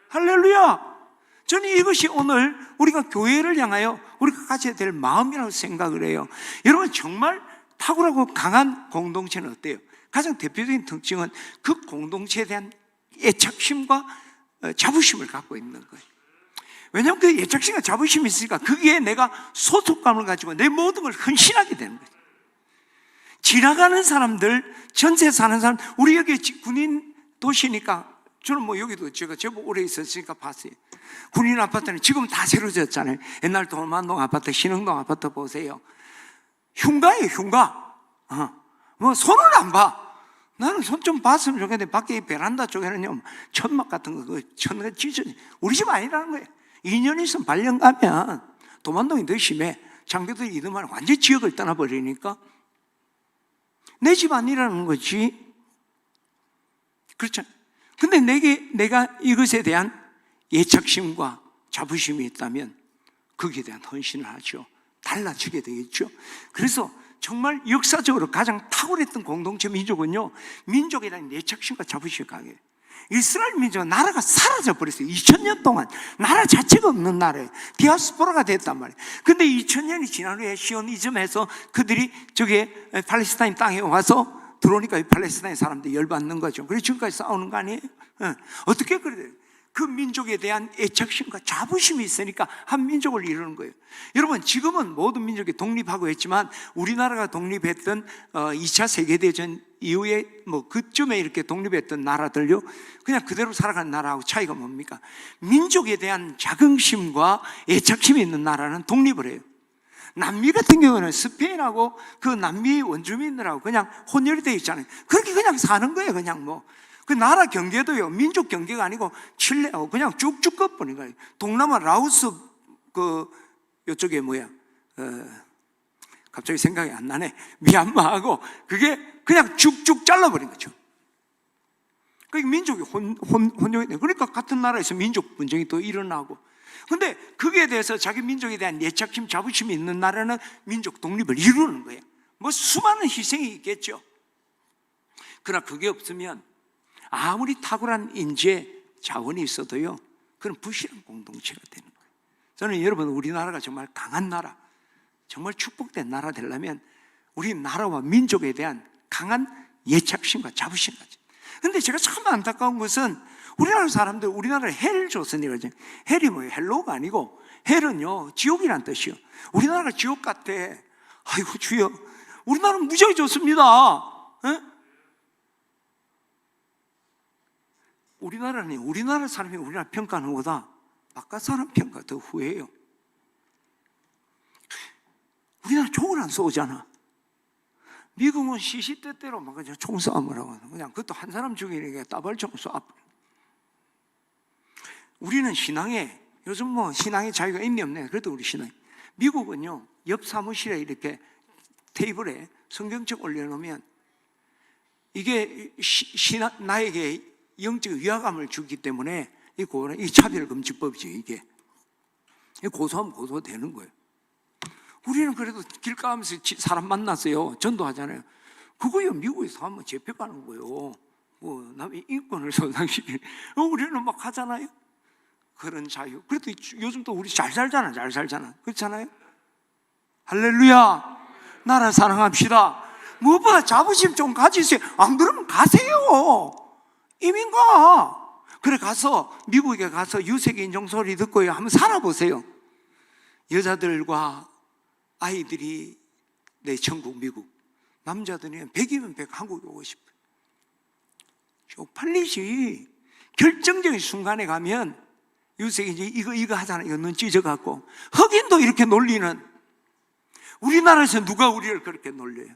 Speaker 1: 할렐루야. 저는 이것이 오늘 우리가 교회를 향하여 우리가 가져야 될 마음이라고 생각을 해요. 여러분, 정말 탁월하고 강한 공동체는 어때요? 가장 대표적인 특징은 그 공동체에 대한 애착심과 자부심을 갖고 있는 거예요. 왜냐하면 그 애착심과 자부심이 있으니까 거기에 내가 소속감을 가지고 내 모든 걸 헌신하게 되는 거예요. 지나가는 사람들, 전세 사는 사람, 우리 여기 군인 도시니까, 저는 뭐 여기도 제가 제법 오래 있었으니까 봤어요. 군인 아파트는 지금 다 새로 지었잖아요. 옛날 도만동 아파트, 신흥동 아파트 보세요. 흉가예요, 흉가. 뭐 손을 안 봐. 나는 손 좀 봤으면 좋겠는데 밖에 베란다 쪽에는요 천막 같은 거, 천막 찢어. 우리 집 아니라는 거예요. 2년 있으면 발령 가면 도만동이 더 심해. 장교들이 이들만 완전히 지역을 떠나버리니까 내 집 아니라는 거지. 그렇죠? 근데 내가 이것에 대한 애착심과 자부심이 있다면 거기에 대한 헌신을 하죠. 달라지게 되겠죠. 그래서 정말 역사적으로 가장 탁월했던 공동체 민족은요, 민족에 대한 애착심과 자부심이 강해요. 이스라엘 민족은 나라가 사라져 버렸어요. 2000년 동안 나라 자체가 없는 나라예요. 디아스포라가 됐단 말이에요. 근데 2000년이 지난 후에 시오니즘에서 그들이 저기 팔레스타인 땅에 와서 들어오니까 이 팔레스타인 사람들이 열받는 거죠. 그래서 지금까지 싸우는 거 아니에요? 어떻게 그래요? 그 민족에 대한 애착심과 자부심이 있으니까 한 민족을 이루는 거예요. 여러분, 지금은 모든 민족이 독립하고 했지만 우리나라가 독립했던 2차 세계대전 이후에 뭐 그쯤에 이렇게 독립했던 나라들요, 그냥 그대로 살아가는 나라하고 차이가 뭡니까? 민족에 대한 자긍심과 애착심이 있는 나라는 독립을 해요. 남미 같은 경우는 스페인하고 그 남미 원주민들하고 그냥 혼혈이 되어 있잖아요. 그렇게 그냥 사는 거예요. 그냥 뭐 그 나라 경계도요, 민족 경계가 아니고 칠레하고 그냥 쭉쭉 꺾어버린 거예요. 동남아 라오스 그 요쪽에 뭐야, 갑자기 생각이 안 나네. 미얀마하고 그게 그냥 쭉쭉 잘라버린 거죠. 그러니까 민족이 혼용이 돼. 그러니까 같은 나라에서 민족 분쟁이 또 일어나고. 근데 거기에 대해서 자기 민족에 대한 애착심, 자부심이 있는 나라는 민족 독립을 이루는 거예요. 뭐 수많은 희생이 있겠죠. 그러나 그게 없으면 아무리 탁월한 인재, 자원이 있어도요, 그건 부실한 공동체가 되는 거예요. 저는 여러분, 우리나라가 정말 강한 나라, 정말 축복된 나라 되려면 우리 나라와 민족에 대한 강한 애착심과 자부심 가지. 근데 제가 참 안타까운 것은 우리나라 사람들, 우리나라에 헬 조선이거든요. 헬이 뭐예요? 헬로가 아니고 헬은요, 지옥이란 뜻이요. 우리나라가 지옥 같아. 아이고 주여, 우리나라는 무지하게 좋습니다. 에? 우리나라 사람이 우리나라 평가하는 것보다 바깥 사람 평가 더 후해요. 우리나라 총을 안 쏘잖아. 미국은 시시때때로 막 그냥 총싸움을 하고, 그냥 그것도 한 사람 죽이니까 따발총 쏴. 우리는 신앙에, 요즘 뭐 신앙의 자유가 있니 없네. 그래도 우리 신앙, 미국은요, 옆 사무실에 이렇게 테이블에 성경책 올려놓으면 이게 나에게 영적 위화감을 주기 때문에 이 차별금지법이죠. 이게 고소하면 고소되는 거예요. 우리는 그래도 길 가면서 사람 만났어요. 전도하잖아요. 그거요, 미국에서 하면 잡혀가는 거예요. 뭐 남의 인권을 손상시키는. 우리는 막 하잖아요. 그런 자유. 그래도 요즘 또 우리 잘 살잖아. 잘 살잖아. 그렇잖아요. 할렐루야. 나라 사랑합시다. 무엇보다 자부심 좀 가지세요. 안 그러면 가세요. 이민 가. 그래 가서 미국에 가서 유색인종 소리 듣고요, 한번 살아보세요. 여자들과 아이들이 내 천국 미국, 남자들은 100이면 100 한국에 오고 싶어요. 쪽팔리지. 결정적인 순간에 가면 유색인종 이거 하잖아. 이거 눈 찢어갖고 흑인도 이렇게 놀리는, 우리나라에서 누가 우리를 그렇게 놀려요?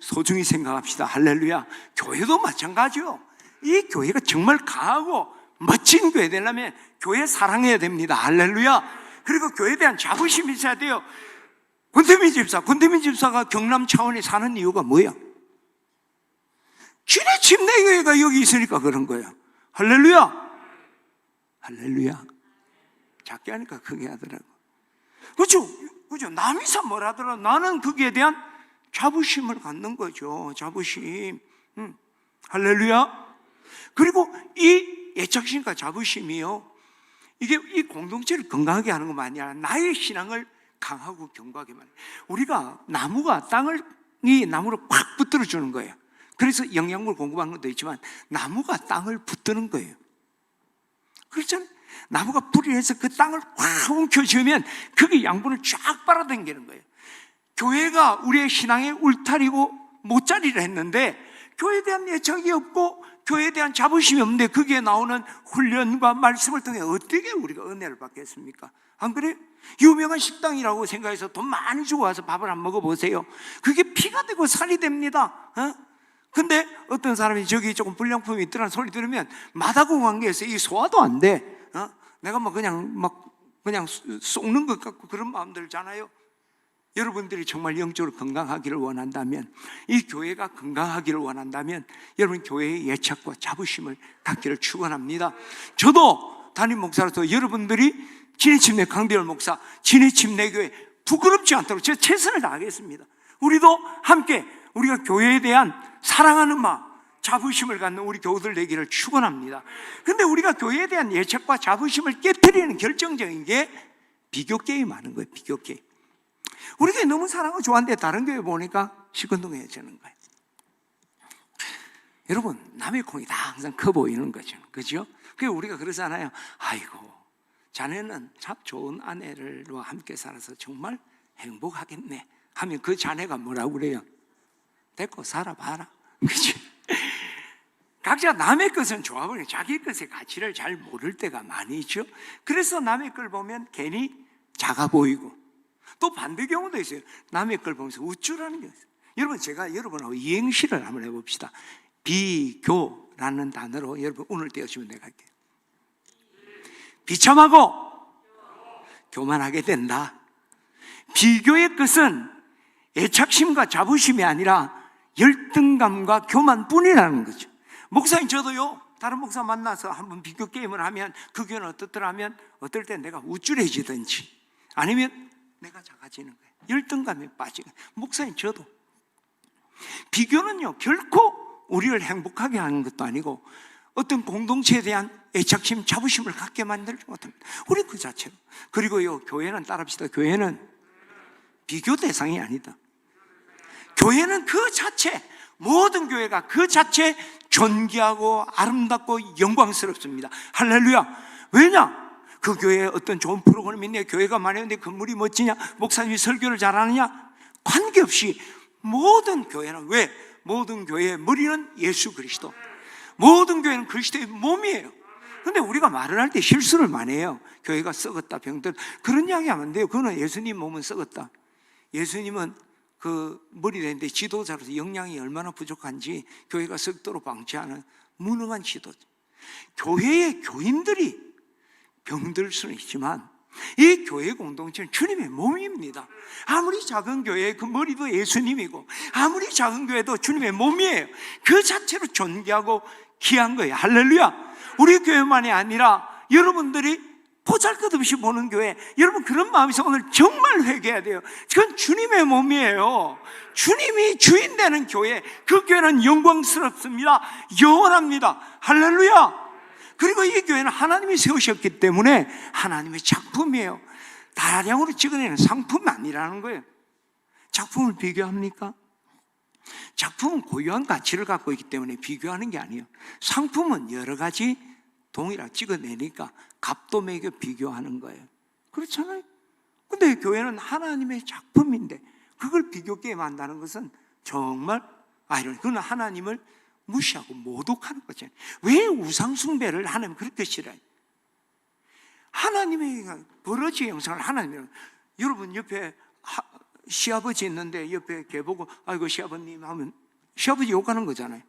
Speaker 1: 소중히 생각합시다. 할렐루야. 교회도 마찬가지요. 이 교회가 정말 강하고 멋진 교회 되려면 교회 사랑해야 됩니다. 할렐루야. 그리고 교회에 대한 자부심이 있어야 돼요. 권태민 집사가 경남 차원에 사는 이유가 뭐야? 지네 침례교회가 여기 있으니까 그런 거야. 할렐루야. 할렐루야. 작게 하니까 크게 하더라고. 그죠? 남이서 뭐라더라, 나는 거기에 대한 자부심을 갖는 거죠. 자부심. 할렐루야. 그리고 이 애착심과 자부심이요, 이게 이 공동체를 건강하게 하는 것만이 아니라 나의 신앙을 강하고 견고하게 만들어요. 우리가 나무가 이 나무를 꽉 붙들어 주는 거예요. 그래서 영양물 공급하는 것도 있지만 나무가 땅을 붙드는 거예요. 그렇잖아요. 나무가 뿌리를 해서 그 땅을 꽉 움켜쥐으면 그게 양분을 쫙 빨아당기는 거예요. 교회가 우리의 신앙의 울타리고 못자리를 했는데 교회에 대한 애착이 없고 교회에 대한 자부심이 없는데 거기에 나오는 훈련과 말씀을 통해 어떻게 우리가 은혜를 받겠습니까? 안 그래요? 유명한 식당이라고 생각해서 돈 많이 주고 와서 밥을 안 먹어보세요. 그게 피가 되고 살이 됩니다. 근데 어떤 사람이 저기 조금 불량품이 있더라는 소리 들으면 마다공 관계에서 이 소화도 안 돼. 내가 그냥 쏟는 것 같고 그런 마음 들잖아요. 여러분들이 정말 영적으로 건강하기를 원한다면, 이 교회가 건강하기를 원한다면 여러분 교회의 애착과 자부심을 갖기를 축원합니다. 저도 담임 목사로서 여러분들이 진해침례 강비열 목사, 진해침례교회 부끄럽지 않도록 제가 최선을 다하겠습니다. 우리도 함께 우리가 교회에 대한 사랑하는 마음, 자부심을 갖는 우리 교우들 되기를 축원합니다. 그런데 우리가 교회에 대한 애착과 자부심을 깨트리는 결정적인 게 비교 게임 하는 거예요. 비교 게임. 우리 교회 너무 사랑하고 좋아하는데 다른 교회 보니까 시큰둥해지는 거예요. 여러분, 남의 콩이 다 항상 커 보이는 거죠. 그죠? 그래서 우리가 그러잖아요. 아이고, 자네는 참 좋은 아내와 함께 살아서 정말 행복하겠네 하면 그 자네가 뭐라고 그래요? 됐고 살아봐라. 그죠? 각자 남의 것은 좋아버리고 자기 것의 가치를 잘 모를 때가 많이 있죠. 그래서 남의 걸 보면 괜히 작아 보이고, 또 반대 경우도 있어요. 남의 걸 보면서 우쭐하는 게 있어요. 여러분, 제가 여러분하고 이행시를 한번 해봅시다. 비교라는 단어로 여러분 오늘 떼어주면 내가 할게요. 비참하고 교만하게 된다. 비교의 끝은 애착심과 자부심이 아니라 열등감과 교만뿐이라는 거죠. 목사님, 저도요, 다른 목사 만나서 한번 비교 게임을 하면 그 교회는 어떻더라면 어떨 때 내가 우쭐해지든지 아니면 내가 작아지는 거예요. 열등감에 빠지고. 목사님, 저도 비교는요 결코 우리를 행복하게 하는 것도 아니고 어떤 공동체에 대한 애착심, 자부심을 갖게 만들지 못합니다. 우리 그 자체로. 그리고요, 교회는 따릅시다. 교회는 비교 대상이 아니다. 교회는 그 자체, 모든 교회가 그 자체 존귀하고 아름답고 영광스럽습니다. 할렐루야. 왜냐? 그 교회에 어떤 좋은 프로그램이 있네, 교회가 많은데 건물이 멋지냐, 목사님이 설교를 잘하느냐, 관계없이 모든 교회는, 왜? 모든 교회의 머리는 예수 그리스도, 모든 교회는 그리스도의 몸이에요. 근데 우리가 말을 할 때 실수를 많이 해요. 교회가 썩었다, 병들, 그런 이야기 하면 안 돼요. 그거는 예수님 몸은 썩었다. 예수님은 그 머리 되는데 지도자로서 역량이 얼마나 부족한지 교회가 썩도록 방치하는 무능한 지도자. 교회의 교인들이 병들 수는 있지만 이 교회 공동체는 주님의 몸입니다. 아무리 작은 교회 그 머리도 예수님이고 아무리 작은 교회도 주님의 몸이에요. 그 자체로 존귀하고 귀한 거예요. 할렐루야. 우리 교회만이 아니라 여러분들이 보잘것없이 보는 교회, 여러분 그런 마음에서 오늘 정말 회개해야 돼요. 그건 주님의 몸이에요. 주님이 주인 되는 교회, 그 교회는 영광스럽습니다. 영원합니다. 할렐루야. 그리고 이 교회는 하나님이 세우셨기 때문에 하나님의 작품이에요. 다량으로 찍어내는 상품이 아니라는 거예요. 작품을 비교합니까? 작품은 고유한 가치를 갖고 있기 때문에 비교하는 게 아니에요. 상품은 여러 가지 동일하게 찍어내니까 값도 매겨 비교하는 거예요. 그렇잖아요. 근데 교회는 하나님의 작품인데 그걸 비교 게임 한다는 것은 정말 아이러니. 그건 하나님을 무시하고 모독하는 거죠. 왜 우상숭배를 하나님 그렇게 싫어요? 하나님의 버러지 영상을 하나님이, 여러분 옆에 시아버지 있는데 옆에 걔 보고 아이고 시아버님 하면 시아버지 욕하는 거잖아요.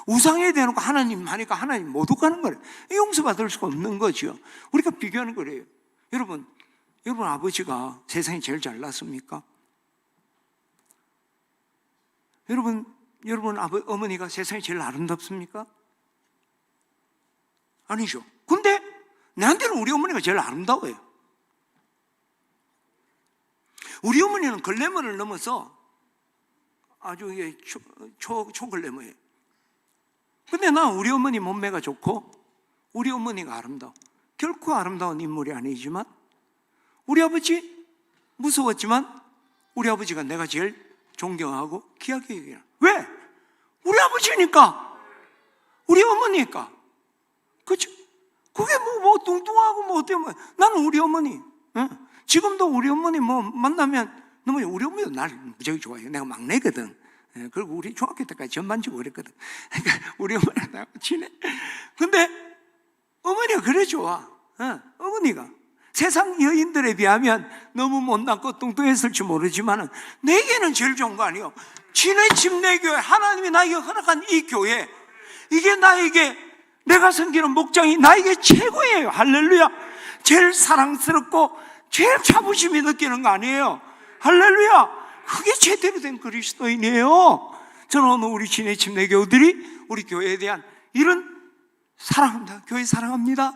Speaker 1: 우상에 대놓고 하나님 하니까 하나님 모독하는 거예요. 용서받을 수가 없는 거죠. 우리가 비교하는 거예요. 여러분 아버지가 세상에 제일 잘났습니까? 여러분 어머니가 세상에 제일 아름답습니까? 아니죠. 근데 나한테는 우리 어머니가 제일 아름다워요. 우리 어머니는 글래머를 넘어서 아주 이게 초글래머예요. 근데 난 우리 어머니 몸매가 좋고 우리 어머니가 아름다워. 결코 아름다운 인물이 아니지만 우리 아버지 무서웠지만 우리 아버지가 내가 제일 존경하고 귀하게 여기나. 왜? 우리 아버지니까, 우리 어머니니까. 그렇죠? 그게 뭐 뚱뚱하고 뭐 어때요? 나는 우리 어머니. 지금도 우리 어머니 뭐 만나면 너무, 우리 어머니도 날 무지하게 좋아해요. 내가 막내거든. 그리고 우리 중학교 때까지 전만지고 그랬거든. 그러니까 우리 어머니랑 나하고 친해. 근데 어머니가 그래 좋아. 어머니가 세상 여인들에 비하면 너무 못났고 뚱뚱했을지 모르지만 내게는 제일 좋은 거 아니에요. 진해 침례교회, 하나님이 나에게 허락한 이 교회, 이게 나에게, 내가 섬기는 목장이 나에게 최고예요. 할렐루야. 제일 사랑스럽고 제일 자부심이 느끼는 거 아니에요. 할렐루야. 그게 제대로 된 그리스도인이에요. 저는 오늘 우리 진해 침례교우들이 우리 교회에 대한 이런 사랑합니다. 교회 사랑합니다.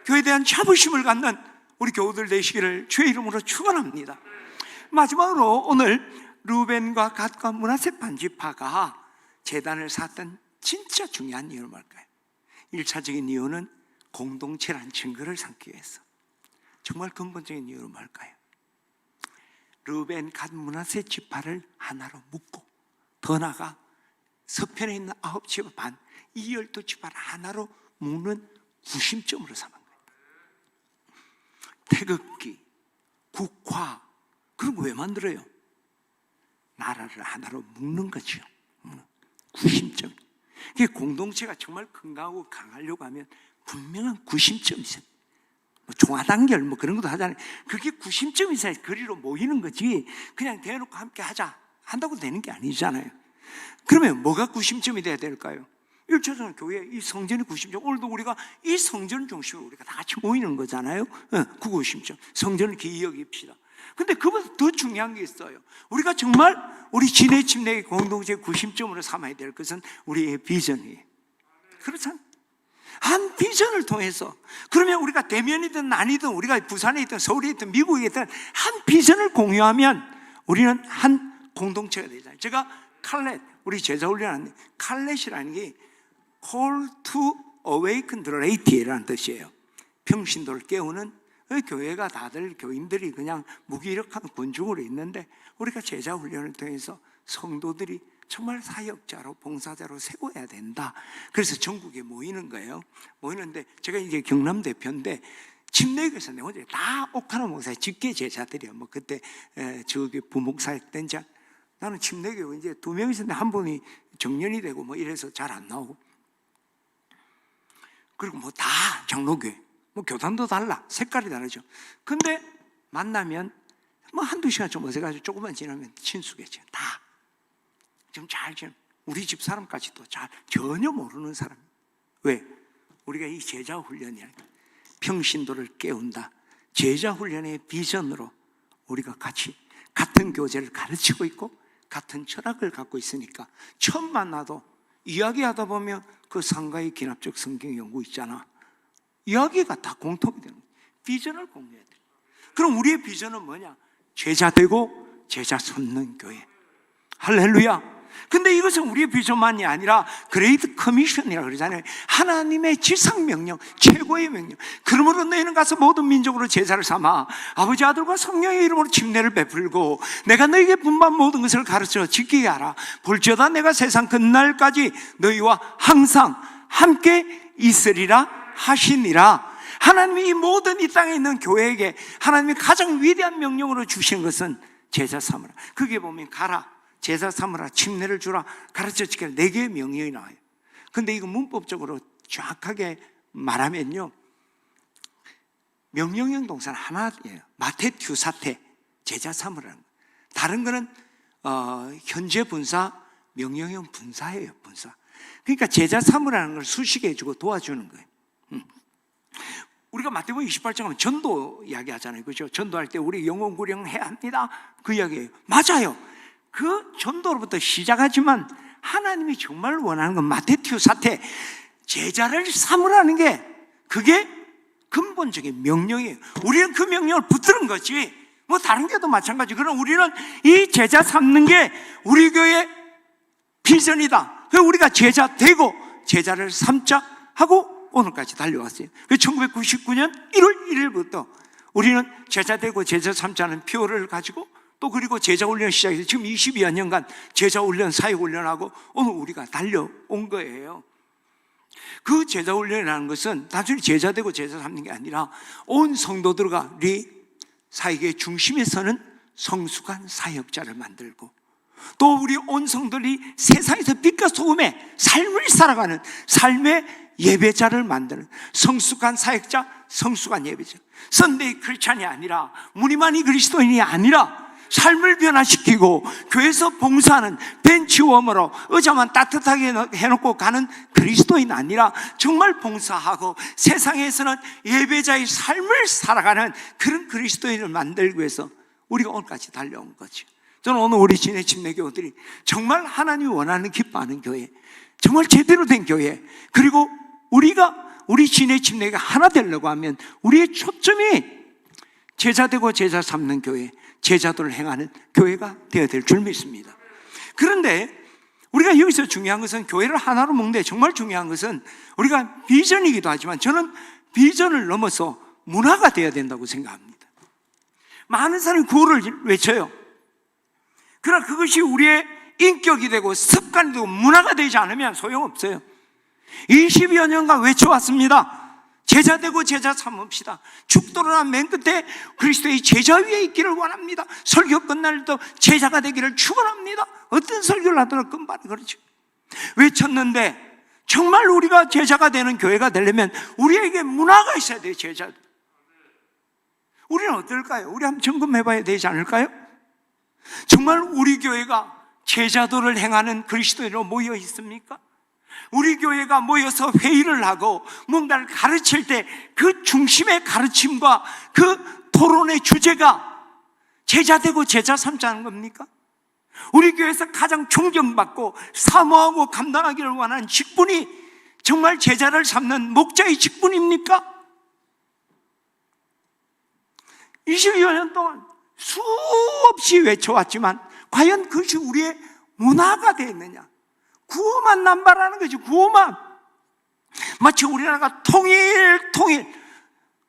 Speaker 1: 교회에 대한 자부심을 갖는 우리 교우들 되시기를 주의 이름으로 축원합니다. 마지막으로 오늘 루벤과 갓과 므낫세 반지파가 제단을 쌓았던 진짜 중요한 이유는 뭘까요? 1차적인 이유는 공동체란 증거를 삼기 위해서. 정말 근본적인 이유는 뭘까요? 루벤, 갓, 므낫세 지파를 하나로 묶고 더 나아가 서편에 있는 9지파 반, 이 12지파를 하나로 묶는 구심점으로 삼은 거예요. 태극기, 국화, 그런 거 왜 만들어요? 나라를 하나로 묶는 거죠. 구심점. 이게 공동체가 정말 건강하고 강하려고 하면 분명한 구심점이 있어요. 뭐 종아단결 뭐 그런 것도 하잖아요. 그게 구심점이 있어야 거리로 모이는 거지, 그냥 대놓고 함께 하자 한다고 되는 게 아니잖아요. 그러면 뭐가 구심점이 돼야 될까요? 1차적으로 교회 이 성전의 구심점, 오늘도 우리가 이 성전 중심으로 우리가 다 같이 모이는 거잖아요. 그 구심점, 성전을 기이 여깁시다. 근데 그보다 더 중요한 게 있어요. 우리가 정말 우리 진해 침례의 공동체의 구심점으로 삼아야 될 것은 우리의 비전이에요. 그렇잖아요. 한 비전을 통해서, 그러면 우리가 대면이든 아니든 우리가 부산에 있든 서울에 있든 미국에 있든 한 비전을 공유하면 우리는 한 공동체가 되잖아요. 제가 칼렛, 우리 제자훈련하는 칼렛이라는 게 Call to Awaken the Lately라는 뜻이에요. 평신도를 깨우는, 교회가 다들 교인들이 그냥 무기력한 군중으로 있는데 우리가 제자훈련을 통해서 성도들이 정말 사역자로 봉사자로 세워야 된다. 그래서 전국에 모이는 거예요. 모이는데 제가 이제 경남 대표인데 침례교에서 내 혼자 다 옥하나 목사의 직계 제자들이요. 뭐 그때 저기 부목사역 된 자, 나는 침례교 이제 2명 있었는데 한 분이 정년이 되고 뭐 이래서 잘 안 나오고, 그리고 뭐 다 장로교회, 뭐 교단도 달라, 색깔이 다르죠. 근데 만나면 뭐 한두 시간 좀 어색하죠. 조금만 지나면 친숙해져요. 다 좀 잘 지내. 우리 집 사람까지도 잘, 전혀 모르는 사람. 왜? 우리가 이 제자 훈련이야. 평신도를 깨운다, 제자 훈련의 비전으로 우리가 같은 교재를 가르치고 있고 같은 철학을 갖고 있으니까 처음 만나도 이야기하다 보면 그 상가의 기납적 성경 연구 있잖아. 이야기가 다 공통이 되는 거예요. 비전을 공유해야 돼. 그럼 우리의 비전은 뭐냐? 제자 되고 제자 삼는 교회. 할렐루야. 근데 이것은 우리의 비전만이 아니라 그레이트 커미션이라고 그러잖아요. 하나님의 지상명령, 최고의 명령. 그러므로 너희는 가서 모든 민족으로 제자를 삼아 아버지 아들과 성령의 이름으로 침례를 베풀고 내가 너희에게 분반 모든 것을 가르쳐 지키게 하라. 볼지어다 내가 세상 끝날까지 너희와 항상 함께 있으리라 하시니라. 하나님이 이 모든 이 땅에 있는 교회에게 하나님이 가장 위대한 명령으로 주신 것은 제자 삼으라. 거기에 보면 가라, 제자 삼으라, 침례를 주라, 가르쳐 지키라, 4개의 명령이 나와요. 근데 이거 문법적으로 정확하게 말하면요, 명령형 동사는 하나예요. 마테튜 사테, 제자 삼으라는 거예요. 다른 거는 현재 분사, 명령형 분사예요. 분사. 그러니까 제자 삼으라는 걸 수식해 주고 도와주는 거예요. 우리가 마태복음 28장 하면 전도 이야기하잖아요. 그죠? 전도할 때 우리 영혼 구령해야 합니다. 그 이야기예요. 맞아요. 그 전도로부터 시작하지만 하나님이 정말 원하는 건 마테튜 사태, 제자를 삼으라는 게 그게 근본적인 명령이에요. 우리는 그 명령을 붙드는 거지 뭐 다른 게도 마찬가지. 그럼 우리는 이 제자 삼는 게 우리 교회의 비전이다. 그래서 우리가 제자 되고 제자를 삼자 하고 오늘까지 달려왔어요. 1999년 1월 1일부터 우리는 제자 되고 제자 삼자는 표를 가지고 또 그리고 제자 훈련 시작해서 지금 22여 년간 제자 훈련, 사역 훈련하고 오늘 우리가 달려온 거예요. 그 제자 훈련이라는 것은 단순히 제자 되고 제자 삼는 게 아니라 온 성도들과 우리 사역의 중심에 서는 성숙한 사역자를 만들고 또 우리 온 성도들이 세상에서 빛과 소금의 삶을 살아가는 삶의 예배자를 만드는 성숙한 사역자, 성숙한 예배자. 선데이 크리스찬이 아니라 무늬만이 그리스도인이 아니라 삶을 변화시키고 교회에서 봉사하는 벤치워머로 의자만 따뜻하게 해놓고 가는 그리스도인 아니라 정말 봉사하고 세상에서는 예배자의 삶을 살아가는 그런 그리스도인을 만들기 위해서 우리가 오늘까지 달려온 거죠. 저는 오늘 우리 진해 침례교우들이 정말 하나님이 원하는 기뻐하는 교회, 정말 제대로 된 교회, 그리고 우리 진해 침례가 하나 되려고 하면 우리의 초점이 제자 되고 제자 삼는 교회, 제자도를 행하는 교회가 되어야 될 줄 믿습니다. 그런데 우리가 여기서 중요한 것은 교회를 하나로 먹는데 정말 중요한 것은 우리가 비전이기도 하지만 저는 비전을 넘어서 문화가 되어야 된다고 생각합니다. 많은 사람이 구호를 외쳐요. 그러나 그것이 우리의 인격이 되고 습관이 되고 문화가 되지 않으면 소용없어요. 20여 년간 외쳐왔습니다. 제자 되고 제자 삼읍시다. 죽도록 한 맨 끝에 그리스도의 제자 위에 있기를 원합니다. 설교 끝날 때 제자가 되기를 축원합니다. 어떤 설교를 하더라도 금방 그렇죠. 외쳤는데 정말 우리가 제자가 되는 교회가 되려면 우리에게 문화가 있어야 돼요. 제자. 우리는 어떨까요? 우리 한번 점검해봐야 되지 않을까요? 정말 우리 교회가 제자도를 행하는 그리스도인으로 모여 있습니까? 우리 교회가 모여서 회의를 하고 뭔가를 가르칠 때 그 중심의 가르침과 그 토론의 주제가 제자 되고 제자 삼자는 겁니까? 우리 교회에서 가장 존경받고 사모하고 감당하기를 원하는 직분이 정말 제자를 삼는 목자의 직분입니까? 22여 년 동안 수없이 외쳐왔지만 과연 그것이 우리의 문화가 되어 있느냐? 구호만 남발하는 거지. 구호만. 마치 우리나라가 통일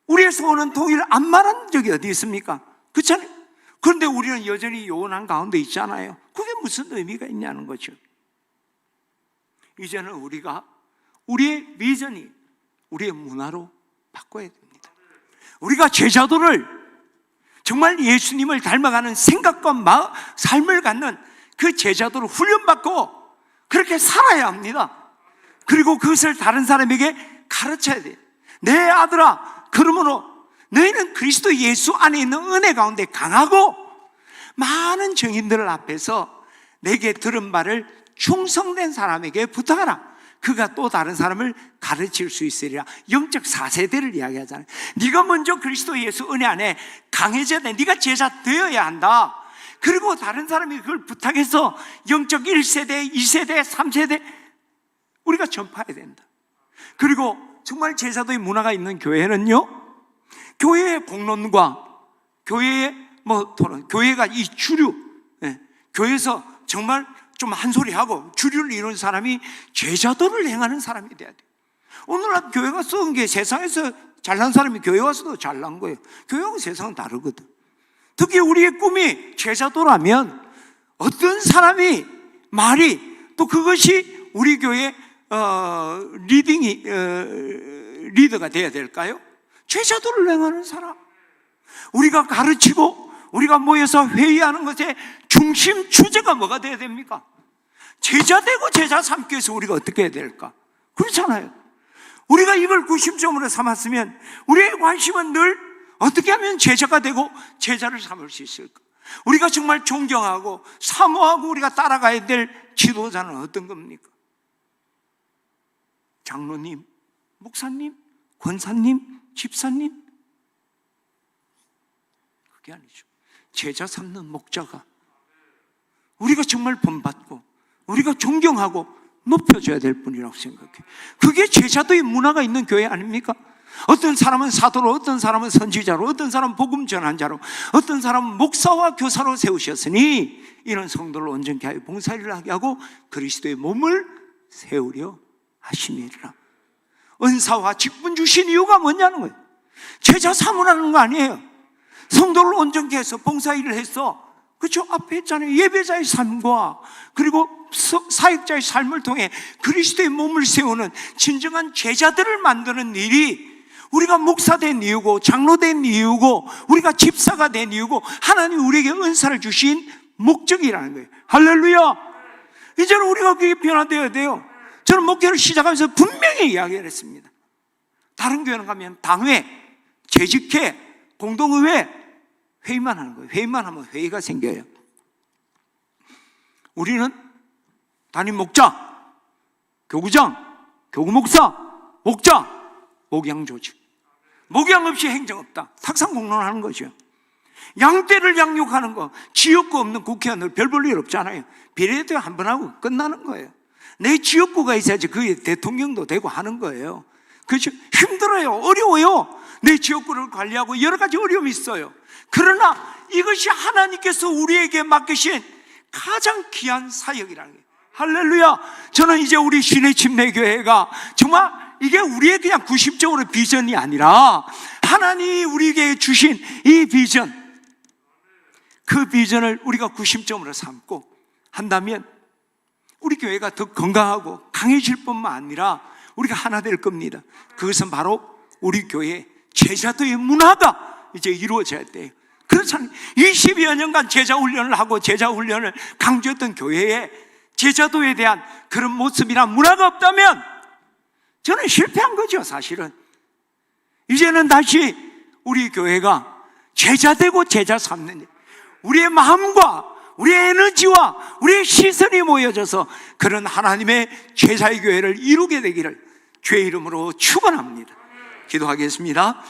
Speaker 1: 우리에서 오는 통일을 안 말한 적이 어디 있습니까? 그렇잖아요. 그런데 우리는 여전히 요원한 가운데 있잖아요. 그게 무슨 의미가 있냐는 거죠. 이제는 우리가 우리의 비전이 우리의 문화로 바꿔야 됩니다. 우리가 제자도를 정말 예수님을 닮아가는 생각과 삶을 갖는 그 제자도를 훈련받고 그렇게 살아야 합니다. 그리고 그것을 다른 사람에게 가르쳐야 돼요. 내 아들아, 그러므로 너희는 그리스도 예수 안에 있는 은혜 가운데 강하고 많은 증인들 앞에서 내게 들은 말을 충성된 사람에게 부탁하라. 그가 또 다른 사람을 가르칠 수 있으리라. 영적 4세대를 이야기하잖아요. 네가 먼저 그리스도 예수 은혜 안에 강해져야 돼. 네가 제자 되어야 한다. 그리고 다른 사람이 그걸 부탁해서 영적 1세대, 2세대, 3세대 우리가 전파해야 된다. 그리고 정말 제자도의 문화가 있는 교회는요, 교회의 공론과 교회의 토론, 교회가 이 주류, 교회에서 정말 좀 한 소리 하고 주류를 이루는 사람이 제자도를 행하는 사람이 돼야 돼. 오늘날 교회가 썩은 게 세상에서 잘난 사람이 교회 와서도 잘난 거예요. 교회하고 세상은 다르거든. 특히 우리의 꿈이 제자도라면 어떤 사람이 말이 또 그것이 우리 교회 리더가 돼야 될까요? 제자도를 행하는 사람. 우리가 가르치고 우리가 모여서 회의하는 것의 중심 주제가 뭐가 돼야 됩니까? 제자 되고 제자 삼기 위해서 우리가 어떻게 해야 될까? 그렇잖아요. 우리가 이걸 구심점으로 삼았으면 우리의 관심은 늘 어떻게 하면 제자가 되고 제자를 삼을 수 있을까? 우리가 정말 존경하고 사모하고 우리가 따라가야 될 지도자는 어떤 겁니까? 장로님, 목사님, 권사님, 집사님? 그게 아니죠. 제자 삼는 목자가 우리가 정말 본받고 우리가 존경하고 높여줘야 될 분이라고 생각해요. 그게 제자도의 문화가 있는 교회 아닙니까? 어떤 사람은 사도로, 어떤 사람은 선지자로, 어떤 사람은 복음 전환자로, 어떤 사람은 목사와 교사로 세우셨으니 이런 성도를 온전케 하여 봉사일을 하게 하고 그리스도의 몸을 세우려 하심이라. 은사와 직분 주신 이유가 뭐냐는 거예요. 제자 삼으라는 거 아니에요. 성도를 온전케 해서 봉사일을 해서, 그렇죠? 앞에 했잖아요. 예배자의 삶과 그리고 사역자의 삶을 통해 그리스도의 몸을 세우는 진정한 제자들을 만드는 일이 우리가 목사 된 이유고 장로 된 이유고 우리가 집사가 된 이유고 하나님이 우리에게 은사를 주신 목적이라는 거예요. 할렐루야. 이제는 우리가 그게 변화되어야 돼요. 저는 목회를 시작하면서 분명히 이야기를 했습니다. 다른 교회는 가면 당회, 재직회, 공동의회 회의만 하는 거예요. 회의만 하면 회의가 생겨요. 우리는 담임 목자, 교구장, 교구목사, 목자, 목양 조직. 목양 없이 행정 없다. 탁상 공론하는 거죠. 양떼를 양육하는 거, 지역구 없는 국회의원들 별 볼 일 없잖아요. 비례대표 한 번 하고 끝나는 거예요. 내 지역구가 있어야지 그게 대통령도 되고 하는 거예요. 그렇죠? 힘들어요. 어려워요. 내 지역구를 관리하고 여러 가지 어려움이 있어요. 그러나 이것이 하나님께서 우리에게 맡기신 가장 귀한 사역이라는 거예요. 할렐루야. 저는 이제 우리 신의 침례교회가 정말 이게 우리의 그냥 구심적으로 비전이 아니라 하나님이 우리에게 주신 이 비전, 그 비전을 우리가 구심점으로 삼고 한다면 우리 교회가 더 건강하고 강해질 뿐만 아니라 우리가 하나 될 겁니다. 그것은 바로 우리 교회의 제자도의 문화가 이제 이루어져야 돼요. 그렇잖아요. 20여 년간 제자훈련을 하고 제자훈련을 강조했던 교회에 제자도에 대한 그런 모습이나 문화가 없다면 저는 실패한 거죠, 사실은. 이제는 다시 우리 교회가 제자되고 제자 삼는 우리의 마음과 우리의 에너지와 우리의 시선이 모여져서 그런 하나님의 제자의 교회를 이루게 되기를 주의 이름으로 축원합니다. 기도하겠습니다.